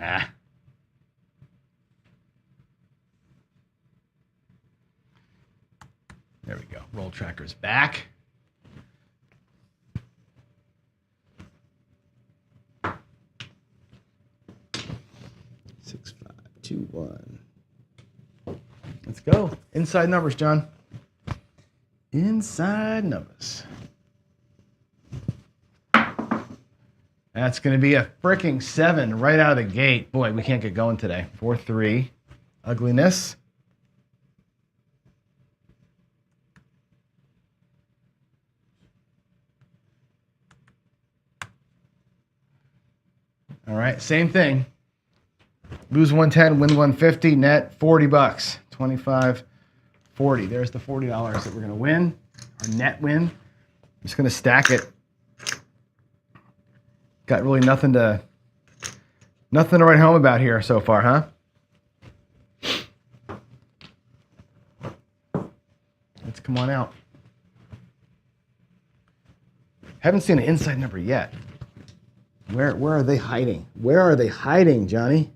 Ah. There we go. Roll tracker's back. Six, 5, 2, 1. Let's go. Inside numbers, John. Inside numbers. That's going to be a freaking 7 right out of the gate. Boy, we can't get going today. 4, 3. Ugliness. All right, same thing. Lose 110, win 150, net 40 bucks. 25, 40. There's the $40 that we're going to win, our net win. I'm just going to stack it. Got really nothing to write home about here so far, huh? Let's come on out. Haven't seen an inside number yet. Where are they hiding? Where are they hiding, Johnny?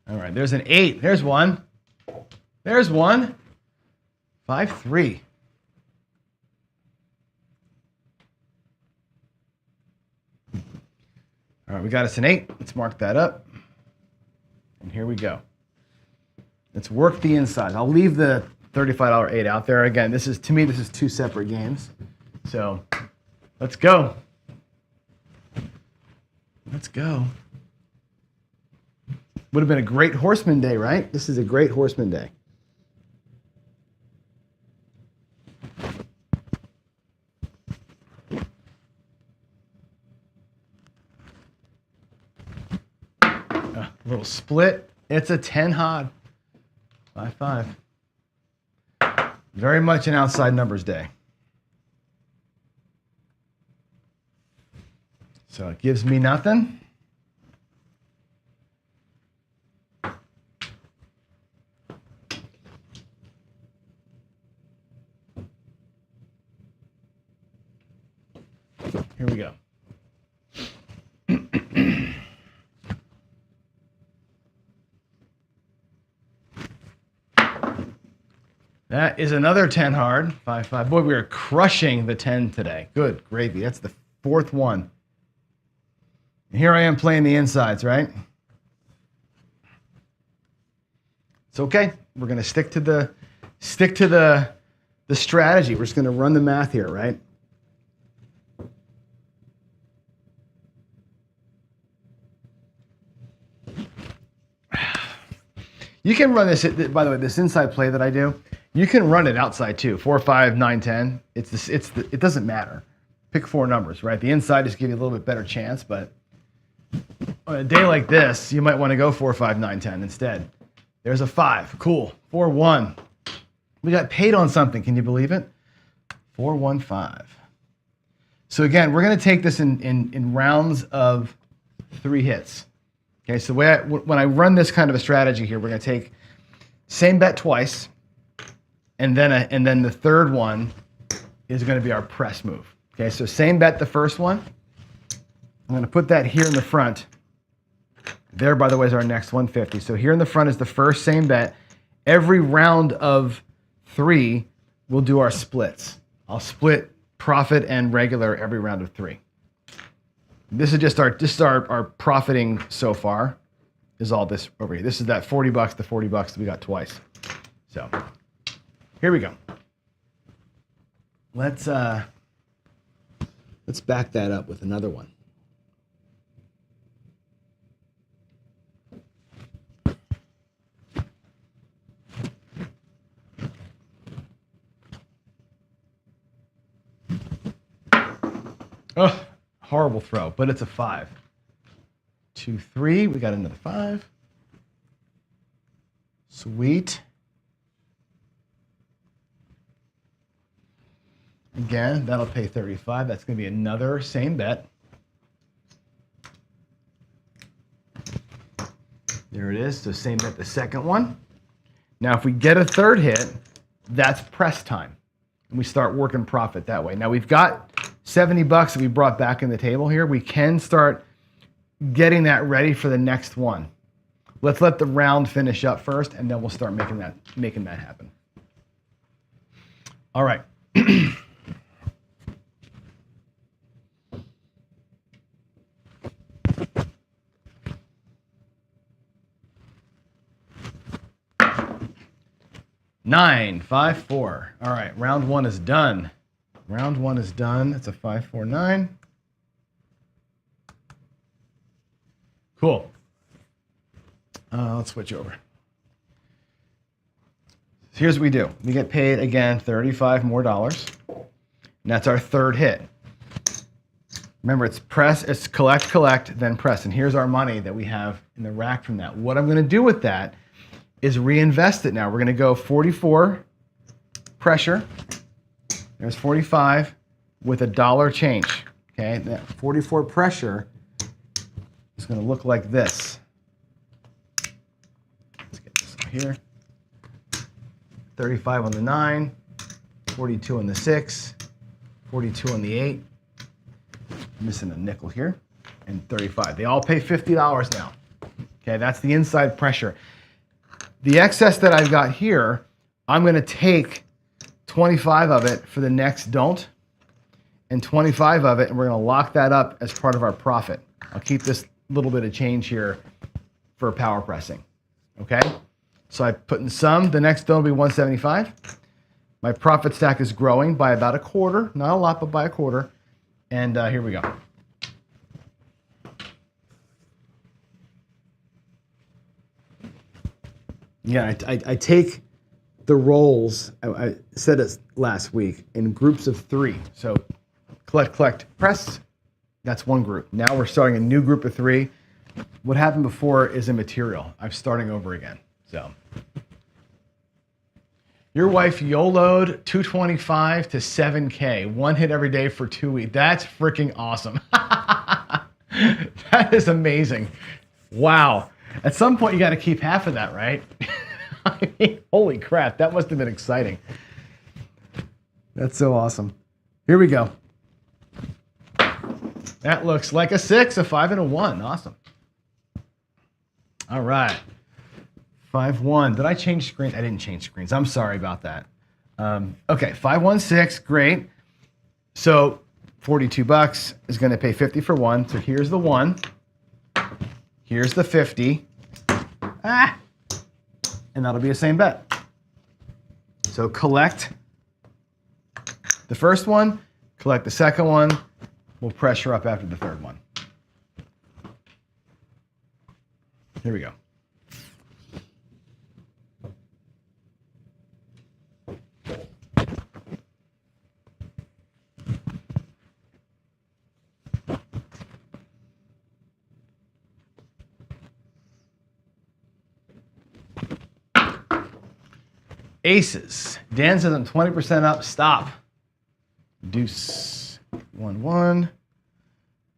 All right, there's an 8. There's one. There's one. 5, 3. All right, we got us an 8. Let's mark that up. And here we go. Let's work the inside. I'll leave the $35 8 out there. Again, this is, to me, this is 2 separate games. So let's go. Let's go. Would have been a great Horseman Day, right? This is a great Horseman Day. A little split. It's a 10 hod. 5, 5. Very much an outside numbers day. So it gives me nothing. Here we go. That is another 10 hard. 5, 5. Boy, we are crushing the 10 today. Good gravy. That's the 4th one. And here I am playing the insides, right? It's okay. We're going to stick to the strategy. We're just going to run the math here, right? You can run this, by the way, this inside play that I do, you can run it outside too. 4, 5, 9, 10. It doesn't matter. Pick 4 numbers, right? The inside just give you a little bit better chance, but on a day like this, you might want to go 4, 5, 9, 10 instead. There's a 5. Cool. 4, 1. We got paid on something. Can you believe it? 4, 1, 5. So again, we're going to take this in rounds of 3 hits. Okay, so when I run this kind of a strategy here, we're going to take same bet twice, and then the third one is going to be our press move. Okay, so same bet the first one. I'm going to put that here in the front. There, by the way, is our next 150. So here in the front is the first same bet. Every round of 3, we'll do our splits. I'll split profit and regular every round of 3. This is just our profiting so far is all this over here. This is that $40, the $40 that we got twice. So here we go. Let's back that up with another one. Oh, horrible throw, but it's a 5. 2, 3, we got another 5. Sweet. Again, that'll pay 35. That's going to be another same bet. There it is. So same bet the second one. Now, if we get a third hit, that's press time. And we start working profit that way. Now, we've got $70 that we brought back in the table here. We can start getting that ready for the next one. Let's let the round finish up first, and then we'll start making that happen. All right. Nine, 5, 4. All right, round 1 is done. Round 1 is done. It's a 5, 4, 9. Cool. Let's switch over. So here's what we do. We get paid, again, $35 more. And that's our third hit. Remember, it's press, it's collect, collect, then press. And here's our money that we have in the rack from that. What I'm going to do with that is reinvest it now. We're going to go 44 pressure. There's 45 with $1 change. Okay, that 44 pressure is going to look like this. Let's get this over here. 35 on the 9, 42 on the 6, 42 on the 8. Missing a nickel here, and 35. They all pay $50 now. Okay, that's the inside pressure. The excess that I've got here, I'm going to take 25 of it for the next don't, and 25 of it, and we're going to lock that up as part of our profit. I'll keep this little bit of change here for power pressing. Okay, so I put in some. The next don't will be 175. My profit stack is growing by about a quarter, not a lot, but by a quarter. And here we go. Yeah, I take the rolls, I said it last week, in groups of 3. So collect, collect, press, that's one group. Now we're starting a new group of 3. What happened before is immaterial. I'm starting over again. So your wife YOLO'd 225 to 7K, 1 hit every day for 2 weeks. That's freaking awesome. That is amazing. Wow. At some point, you got to keep half of that, right? I mean, holy crap. That must have been exciting. That's so awesome. Here we go. That looks like a 6, a 5, and a 1. Awesome. All right. 5, 1. Did I change screens? I didn't change screens. I'm sorry about that. Okay, 5, 1, 6. Great. So $42 is going to pay 50 for 1. So here's the 1. Here's the 50. And that'll be the same bet. So collect the first one, collect the second one. We'll pressure up after the third one. Here we go. Aces. Dan says I'm 20% up. Stop. Deuce. 1-1.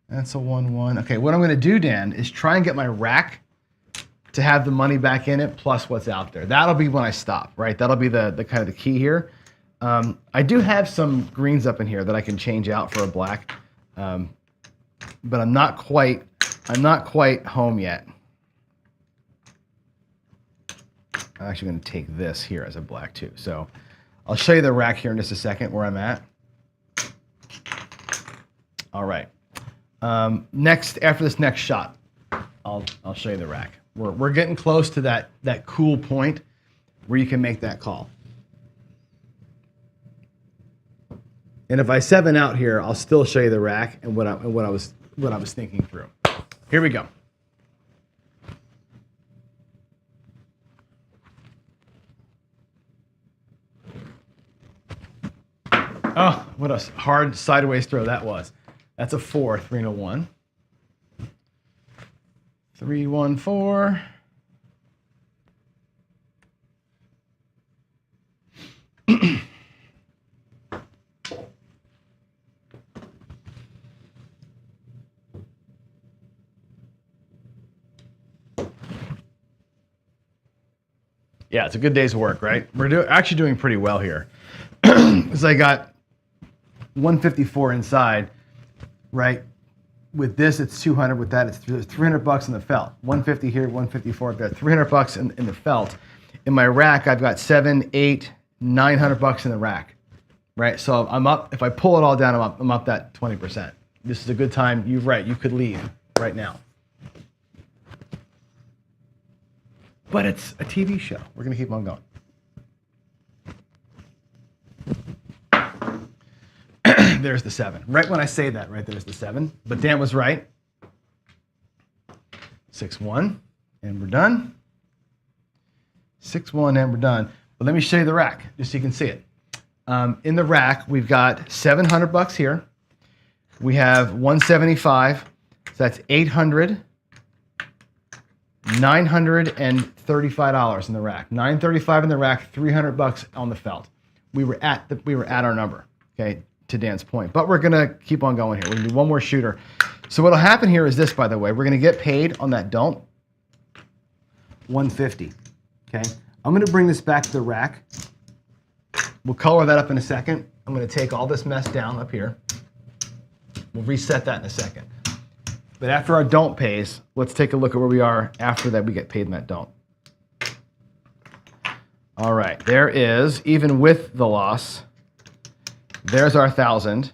That's a 1-1. Okay, what I'm going to do, Dan, is try and get my rack to have the money back in it plus what's out there. That'll be when I stop, right? That'll be the kind of the key here. I do have some greens up in here that I can change out for a black, but I'm not quite home yet. I'm actually going to take this here as a black too. So I'll show you the rack here in just a second where I'm at. All right. Next, after this next shot, I'll show you the rack. We're getting close to that cool point where you can make that call. And if I 7 out here, I'll still show you the rack and what I was thinking through. Here we go. Oh, what a hard sideways throw that was. That's a 4, 3 and a 1. 3, 1, 4. Yeah, it's a good day's work, right? We're actually doing pretty well here. Because I got 154 inside, right? With this, it's 200. With that, it's $300 in the felt. 150 here, 154. I've got $300 in the felt. In my rack, I've got $700, $800, $900 in the rack, right? So I'm up. If I pull it all down, I'm up that 20%. This is a good time. You're right. You could leave right now. But it's a TV show. We're gonna keep on going. There's the 7. Right when I say that, right there's the 7. But Dan was right. 6-1, and we're done. 6-1, and we're done. But let me show you the rack, just so you can see it. In the rack, we've got $700 here. We have 175. So that's $800. $935 in the rack. $935 in the rack. $300 on the felt. We were at our number. Okay, to Dan's point. But we're gonna keep on going here. We're gonna do one more shooter. So what'll happen here is this, by the way. We're gonna get paid on that don't. 150. Okay. I'm gonna bring this back to the rack. We'll color that up in a second. I'm gonna take all this mess down up here. We'll reset that in a second. But after our don't pays, let's take a look at where we are after that we get paid in that don't. All right, there is, even with the loss, there's our 1,000.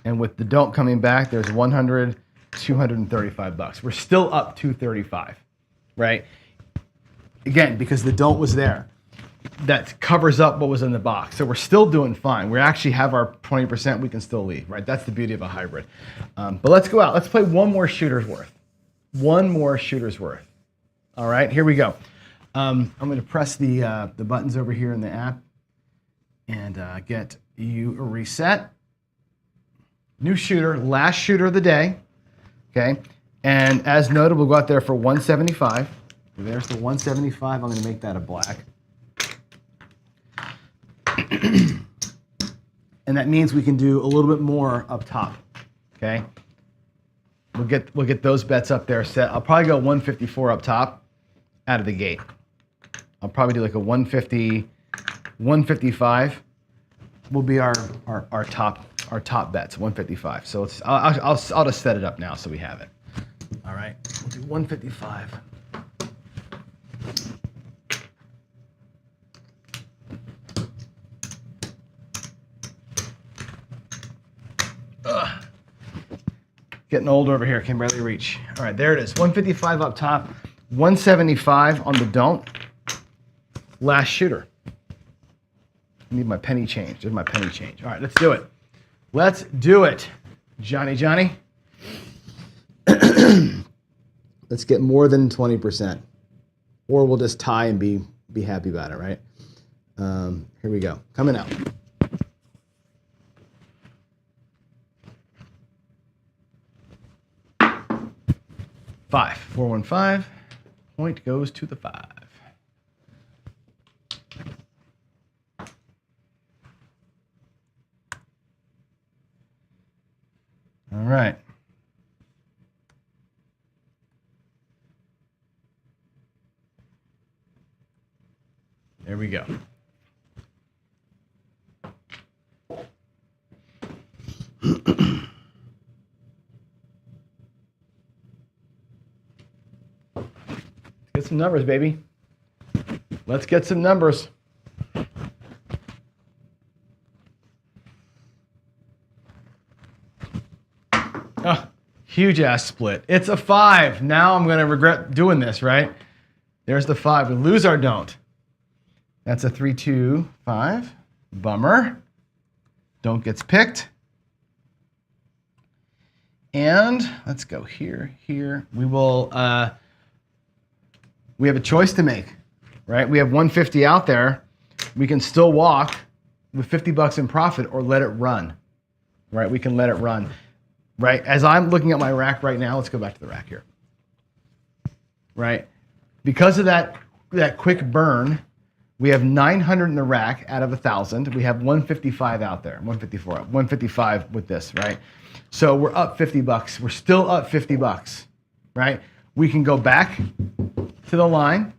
And with the don't coming back, there's 100, $235. We're still up 235, right? Again, because the don't was there. That covers up what was in the box. So we're still doing fine. We actually have our 20%, we can still leave, right? That's the beauty of a hybrid. But let's go out. Let's play one more shooter's worth. One more shooter's worth. All right, here we go. I'm gonna press the buttons over here in the app and get you a reset. New shooter, last shooter of the day, okay? And as noted, we'll go out there for 175. There's the 175, I'm gonna make that a black. And that means we can do a little bit more up top, okay? We'll get those bets up there set. I'll probably go 154 up top out of the gate. I'll probably do like a 150, 155 will be our top bets, 155. So I'll just set it up now so we have it. All right, we'll do 155. Getting old over here, can barely reach. All right, there it is. 155 up top, 175 on the don't. Last shooter. I need my penny change. There's my penny change. All right, let's do it. Let's do it, Johnny. Let's get more than 20%. Or we'll just tie and be happy about it, right? Here we go. Coming out. 5, 415. Point goes to the 5. right. There we go. Get some numbers, baby. Let's get some numbers. Oh, huge ass split. It's a 5. Now I'm going to regret doing this, right? There's the 5. We lose our don't. That's a 3, 2, 5. Bummer. Don't gets picked. And let's go here, here. We will, we have a choice to make, right? We have 150 out there. We can still walk with 50 bucks in profit or let it run, right? We can let it run, right? As I'm looking at my rack right now, let's go back to the rack here, right? Because of that quick burn, we have 900 in the rack out of 1,000. We have 155 out there, 154, 155 with this, right? So we're up 50 bucks. We're still up 50 bucks, right? We can go back to the line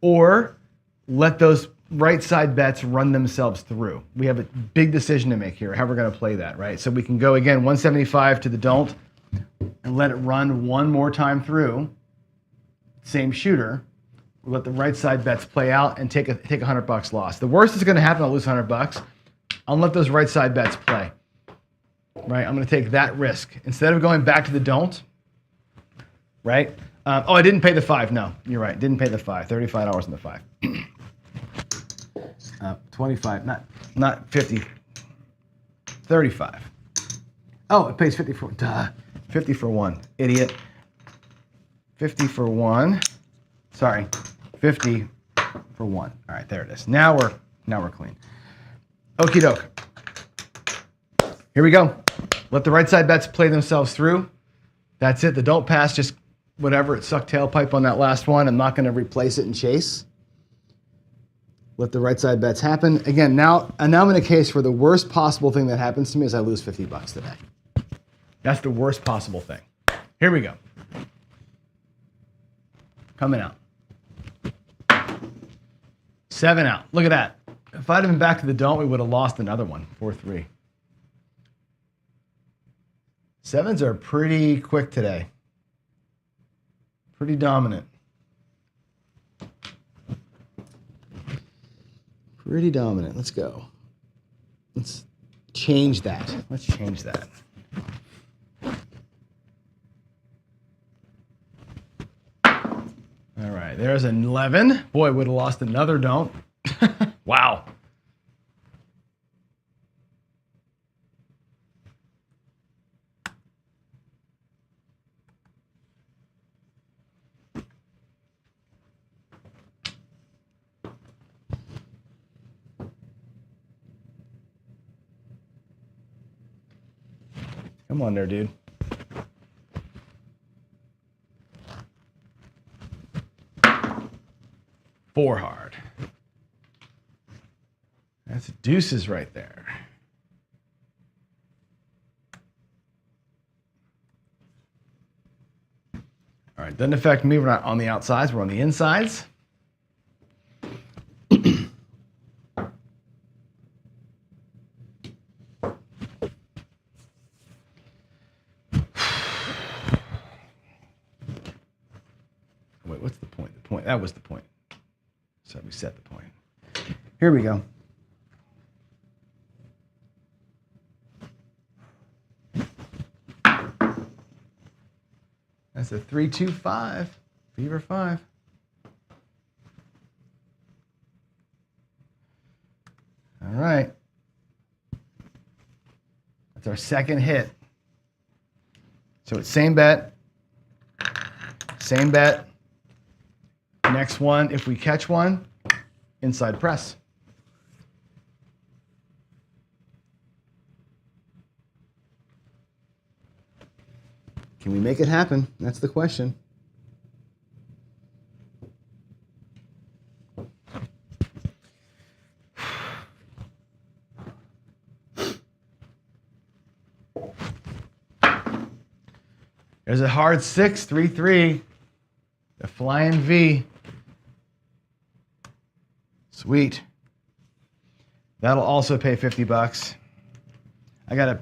or let those right side bets run themselves through. We have a big decision to make here, how we're going to play that, right? So we can go again, 175 to the don't and let it run one more time through. Same shooter. We'll let the right side bets play out and take 100 bucks loss. The worst is going to happen, I'll lose 100 bucks. I'll let those right side bets play, right? I'm going to take that risk. Instead of going back to the don't, right? Oh, I didn't pay the 5. No, you're right. Didn't pay the 5. $35 in the 5. 25, not 50. 35. Oh, it pays 50 for, duh. 50 for 1. Idiot. 50 for 1. Sorry. 50 for 1. All right, there it is. Now we're clean. Okie doke. Here we go. Let the right side bets play themselves through. That's it. The don't pass, just whatever, it sucked tailpipe on that last one. I'm not going to replace it and chase. Let the right side bets happen. Again, now I'm in a case where the worst possible thing that happens to me is I lose 50 bucks today. That's the worst possible thing. Here we go. Coming out. 7 out. Look at that. If I'd have been back to the don't, we would have lost another one. 4-3. 7s are pretty quick today. Pretty dominant. Pretty dominant. Let's go. Let's change that. Let's change that. All right, there's an 11. Boy, would have lost another don't. Wow. Come on there, dude. Four hard. That's deuces right there. All right, doesn't affect me. We're not on the outsides, we're on the insides. Wait, what's the point? The point, that was the point. So we set the point. Here we go. That's a 3-2-5. Beaver 5. All right. That's our second hit. So it's same bet. Same bet. Next one, if we catch one, inside press. Can we make it happen? That's the question. There's a hard 6, 3, 3. The flying V. Sweet. That'll also pay 50 bucks. I gotta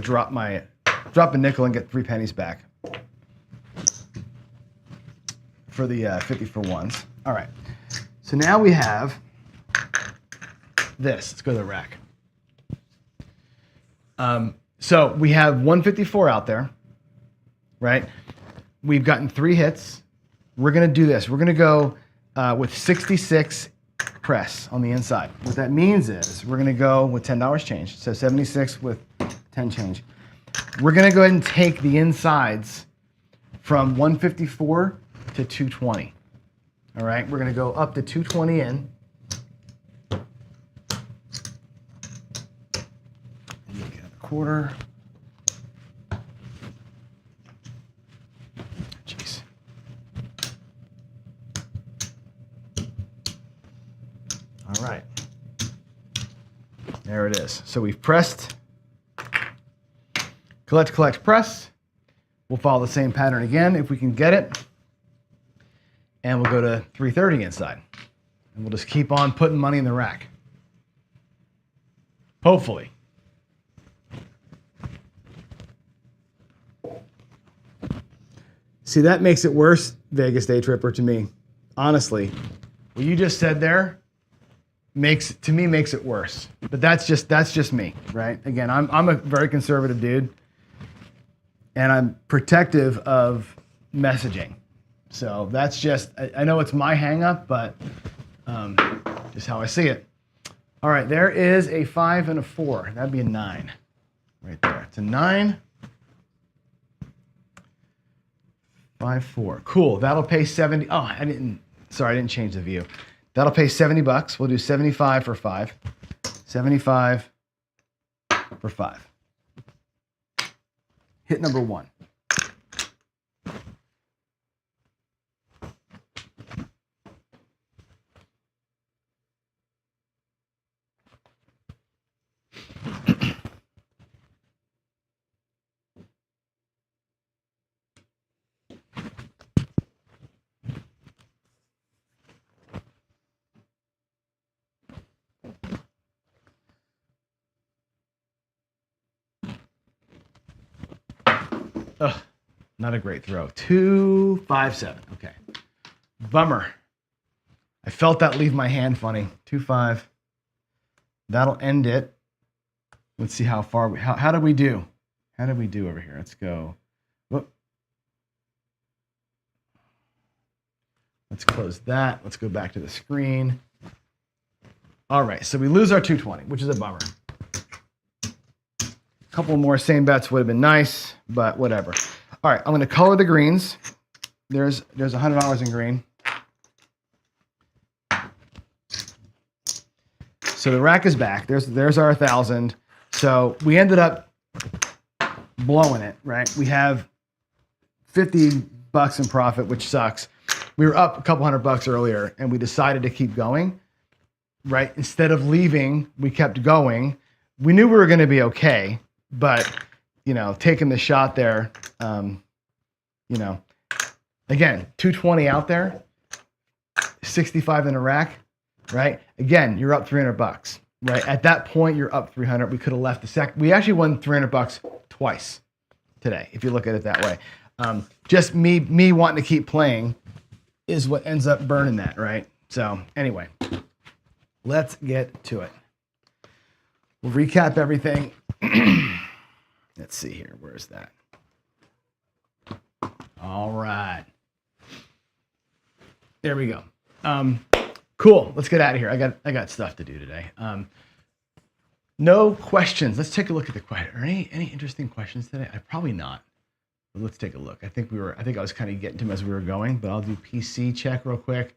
drop a nickel and get 3 pennies back for the 50 for ones. All right. So now we have this. Let's go to the rack. So we have 154 out there, right? We've gotten 3 hits. We're gonna do this. We're gonna go with 66 press on the inside. What that means is we're gonna go with $10 change. So 76 with 10 change. We're gonna go ahead and take the insides from 154 to 220. All right, we're gonna go up to 220 in. Look at a quarter. Jeez. All right. There it is. So we've pressed. Collect, collect, press. We'll follow the same pattern again if we can get it. And we'll go to 330 inside. And we'll just keep on putting money in the rack. Hopefully. See, that makes it worse, Vegas Day Tripper, to me. Honestly, what you just said there makes it worse. But that's just me, right? Again, I'm a very conservative dude. And I'm protective of messaging. So that's just, I know it's my hang up, but just how I see it. All right, there is a 5 and a 4. That'd be a 9 right there. It's a 9. 5, 4. Cool, that'll pay 70. Oh, I didn't change the view. That'll pay 70 bucks. We'll do 75 for 5. 75 for 5. Hit number 1. Ugh, not a great throw. 2, 5, 7. Okay. Bummer. I felt that leave my hand funny. 2, 5. That'll end it. Let's see how far how did we do? How did we do over here? Let's go. Whoop. Let's close that. Let's go back to the screen. All right, so we lose our 220, which is a bummer. A couple more same bets would have been nice, but whatever. All right, I'm going to color the greens. There's $100 in green. So the rack is back. There's our 1,000. So we ended up blowing it, right? We have 50 bucks in profit, which sucks. We were up a couple $100 earlier, and we decided to keep going, right? Instead of leaving, we kept going. We knew we were going to be okay. But, taking the shot there, again, 220 out there, 65 in a rack, right? Again, you're up 300 bucks, right? At that point, you're up 300. We could have left the second. We actually won 300 bucks twice today, if you look at it that way. Just me wanting to keep playing is what ends up burning that, right? So anyway, let's get to it. We'll recap everything. Let's see here. Where's that? All right. There we go. Cool. Let's get out of here. I got stuff to do today. No questions. Let's take a look at the question. Are any interesting questions today? Probably not. But let's take a look. I think I was kind of getting to them as we were going, but I'll do PC check real quick.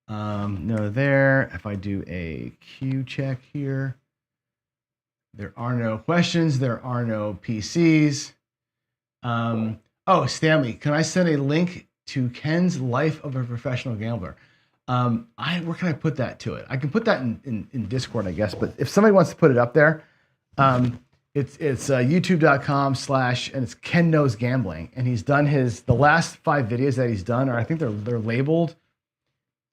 No there. If I do a Q check here. There are no questions. There are no PCs. Oh, Stanley, can I send a link to Ken's Life of a Professional Gambler? Where can I put that to it? I can put that in Discord, I guess. But if somebody wants to put it up there, It's youtube.com/ and it's Ken Knows Gambling. And he's done the last 5 videos that he's done, or I think they're labeled.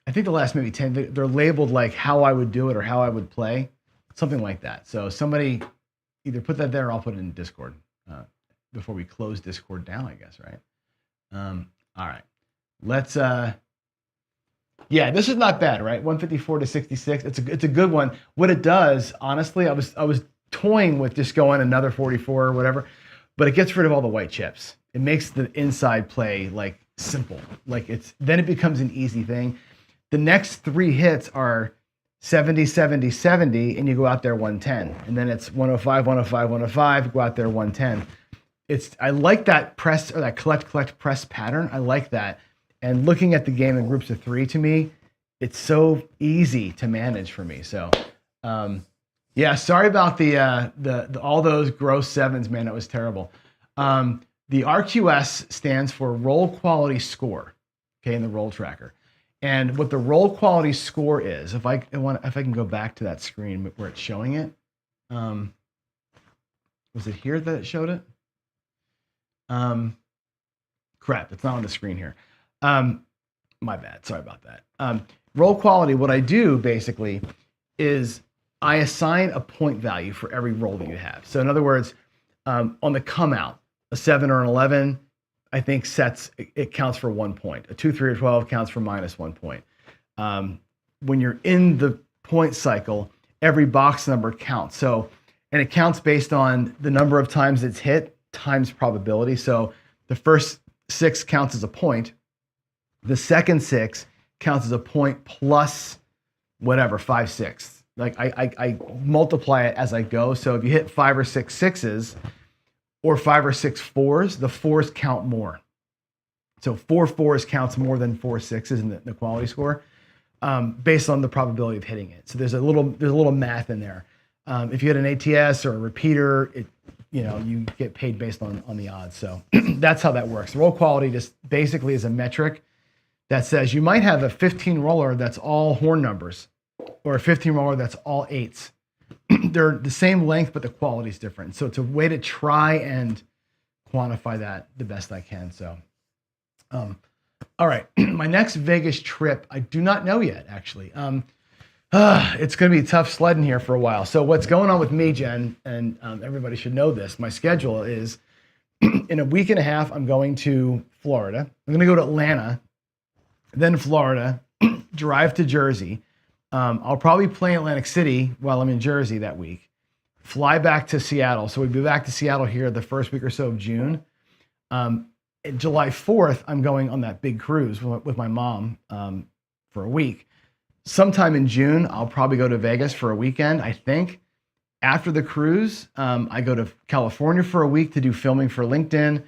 I think the last maybe 10, they're labeled like how I would do it or how I would play, something like that. So somebody either put that there or I'll put it in Discord before we close Discord down, I guess, right? All right. Let's, yeah, this is not bad, right? 154 to 66. It's a good one. What it does, honestly, I was toying with just going another 44 or whatever, but it gets rid of all the white chips. It makes the inside play like simple. Like then it becomes an easy thing. The next 3 hits are 70, 70, 70, and you go out there 110. And then it's 105, 105, 105, go out there 110. I like that press, or that collect, press pattern. I like that. And looking at the game in groups of 3, to me, it's so easy to manage for me. So, yeah, sorry about the all those gross 7s, man. That was terrible. The RQS stands for Roll Quality Score, okay, in the roll tracker. And what the roll quality score is, if I can go back to that screen where it's showing it, was it here that it showed it? Crap, it's not on the screen here. My bad, sorry about that. Roll quality, what I do basically is I assign a point value for every roll that you have. So in other words, on the come out, a 7 or an 11, I think it counts for 1 point. A 2, 3, or 12 counts for -1 point. When you're in the point cycle, every box number counts. So, and it counts based on the number of times it's hit times probability. So the first 6 counts as a point. The second 6 counts as a point plus whatever, 5, 6. Like I multiply it as I go. So if you hit 5 or 6 sixes, or 5 or 6 4s, the 4s count more. So 4 4s counts more than 4 6s in the quality score, based on the probability of hitting it. So there's a little math in there. If you hit an ATS or a repeater, you get paid based on the odds. So that's how that works. Roll quality just basically is a metric that says you might have a 15 roller that's all horn numbers, or a 15 roller that's all 8s. They're the same length, but the quality is different. So it's a way to try and quantify that the best I can. So, all right, my next Vegas trip, I do not know yet, actually. It's going to be tough sledding here for a while. So what's going on with me, Jen, and everybody should know this, my schedule is in a week and a half, I'm going to Florida. I'm going to go to Atlanta, then Florida, drive to Jersey. I'll probably play in Atlantic City while I'm in Jersey that week. Fly back to Seattle. So we'll be back to Seattle here the first week or so of June. July 4th, I'm going on that big cruise with my mom for a week. Sometime in June, I'll probably go to Vegas for a weekend, I think. After the cruise, I go to California for a week to do filming for LinkedIn.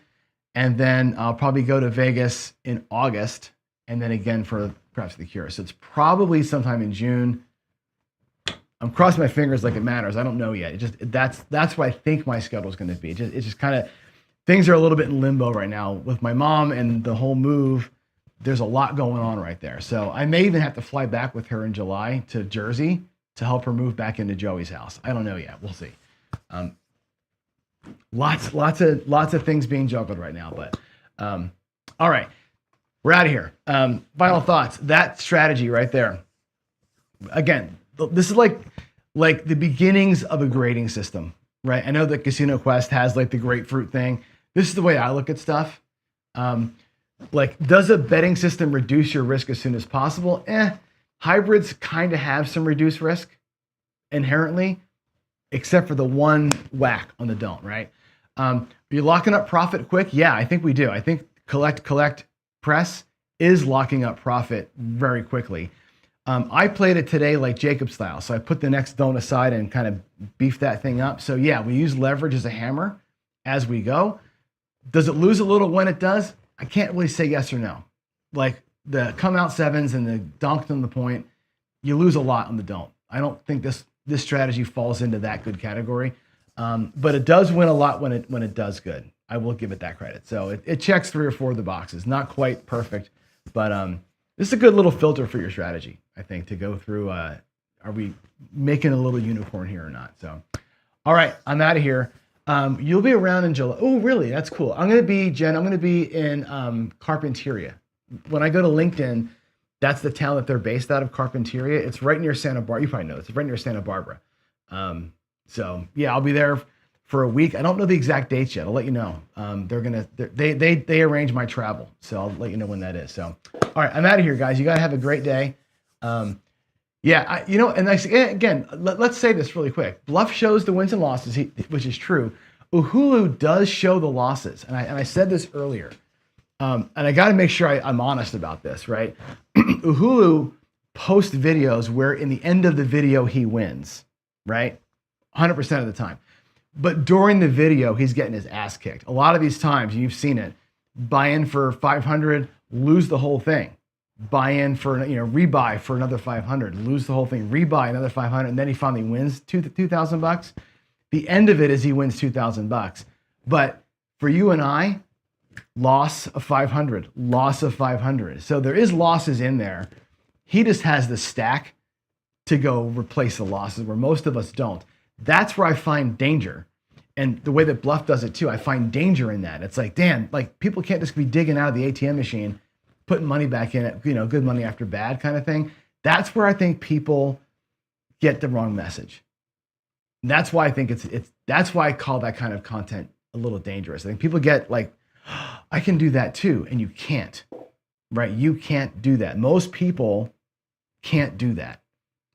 And then I'll probably go to Vegas in August, and then again for perhaps the cure. So it's probably sometime in June. I'm crossing my fingers like it matters. I don't know yet. That's what I think my schedule is going to be. It's just kind of, things are a little bit in limbo right now with my mom and the whole move. There's a lot going on right there. So I may even have to fly back with her in July to Jersey to help her move back into Joey's house. I don't know yet. We'll see. Lots of things being juggled right now, but all right. We're out of here. Final thoughts. That strategy right there. Again, this is like the beginnings of a grading system, right? I know that Casino Quest has like the grapefruit thing. This is the way I look at stuff. Does a betting system reduce your risk as soon as possible? Hybrids kind of have some reduced risk inherently, except for the one whack on the don't, right? Are you locking up profit quick? Yeah, I think we do. I think collect, press is locking up profit very quickly. I played it today like Jacob style. So I put the next don't aside and kind of beef that thing up. So yeah, we use leverage as a hammer as we go. Does it lose a little when it does? I can't really say yes or no. Like the come out 7s and the donked on the point, you lose a lot on the don't. I don't think this strategy falls into that good category. But it does win a lot when it does good. I will give it that credit. So it checks 3 or 4 of the boxes. Not quite perfect, but this is a good little filter for your strategy, I think, to go through. Are we making a little unicorn here or not? So, all right, I'm out of here. You'll be around in July. Oh, really? That's cool. I'm going to be, Jen, I'm going to be in Carpinteria. When I go to LinkedIn, that's the town that they're based out of, Carpinteria. It's right near Santa Barbara. You probably know this. It's right near Santa Barbara. So yeah, I'll be there for a week. I don't know the exact dates yet. I'll let you know. They arrange my travel, so I'll let you know when that is. So, all right, I'm out of here, guys. You gotta have a great day. Yeah, again, let's say this really quick. Bluff shows the wins and losses, which is true. Uhulu does show the losses, and I said this earlier. And I got to make sure I'm honest about this, right? Uhulu posts videos where in the end of the video he wins, right? 100% of the time. But during the video, he's getting his ass kicked. A lot of these times, you've seen it, buy in for 500, lose the whole thing. Buy in for, rebuy for another 500, lose the whole thing, rebuy another 500, and then he finally wins $2,000. The end of it is he wins $2,000. But for you and I, loss of 500, loss of 500. So there is losses in there. He just has the stack to go replace the losses where most of us don't. That's where I find danger. And the way that Bluff does it too, I find danger in that. It's like, damn, like people can't just be digging out of the ATM machine, putting money back in it, good money after bad kind of thing. That's where I think people get the wrong message. And that's why I think that's why I call that kind of content a little dangerous. I think people get like, I can do that too, and you can't, right? You can't do that. Most people can't do that.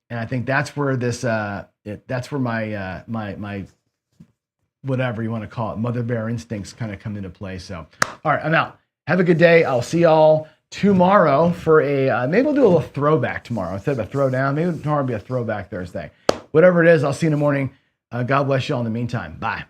And I think that's where that's where my whatever you want to call it, mother bear instincts kind of come into play. So, all right, I'm out. Have a good day. I'll see y'all tomorrow for maybe we'll do a little throwback tomorrow instead of a throwdown. Maybe tomorrow will be a throwback Thursday. Whatever it is, I'll see you in the morning. God bless you all in the meantime. Bye.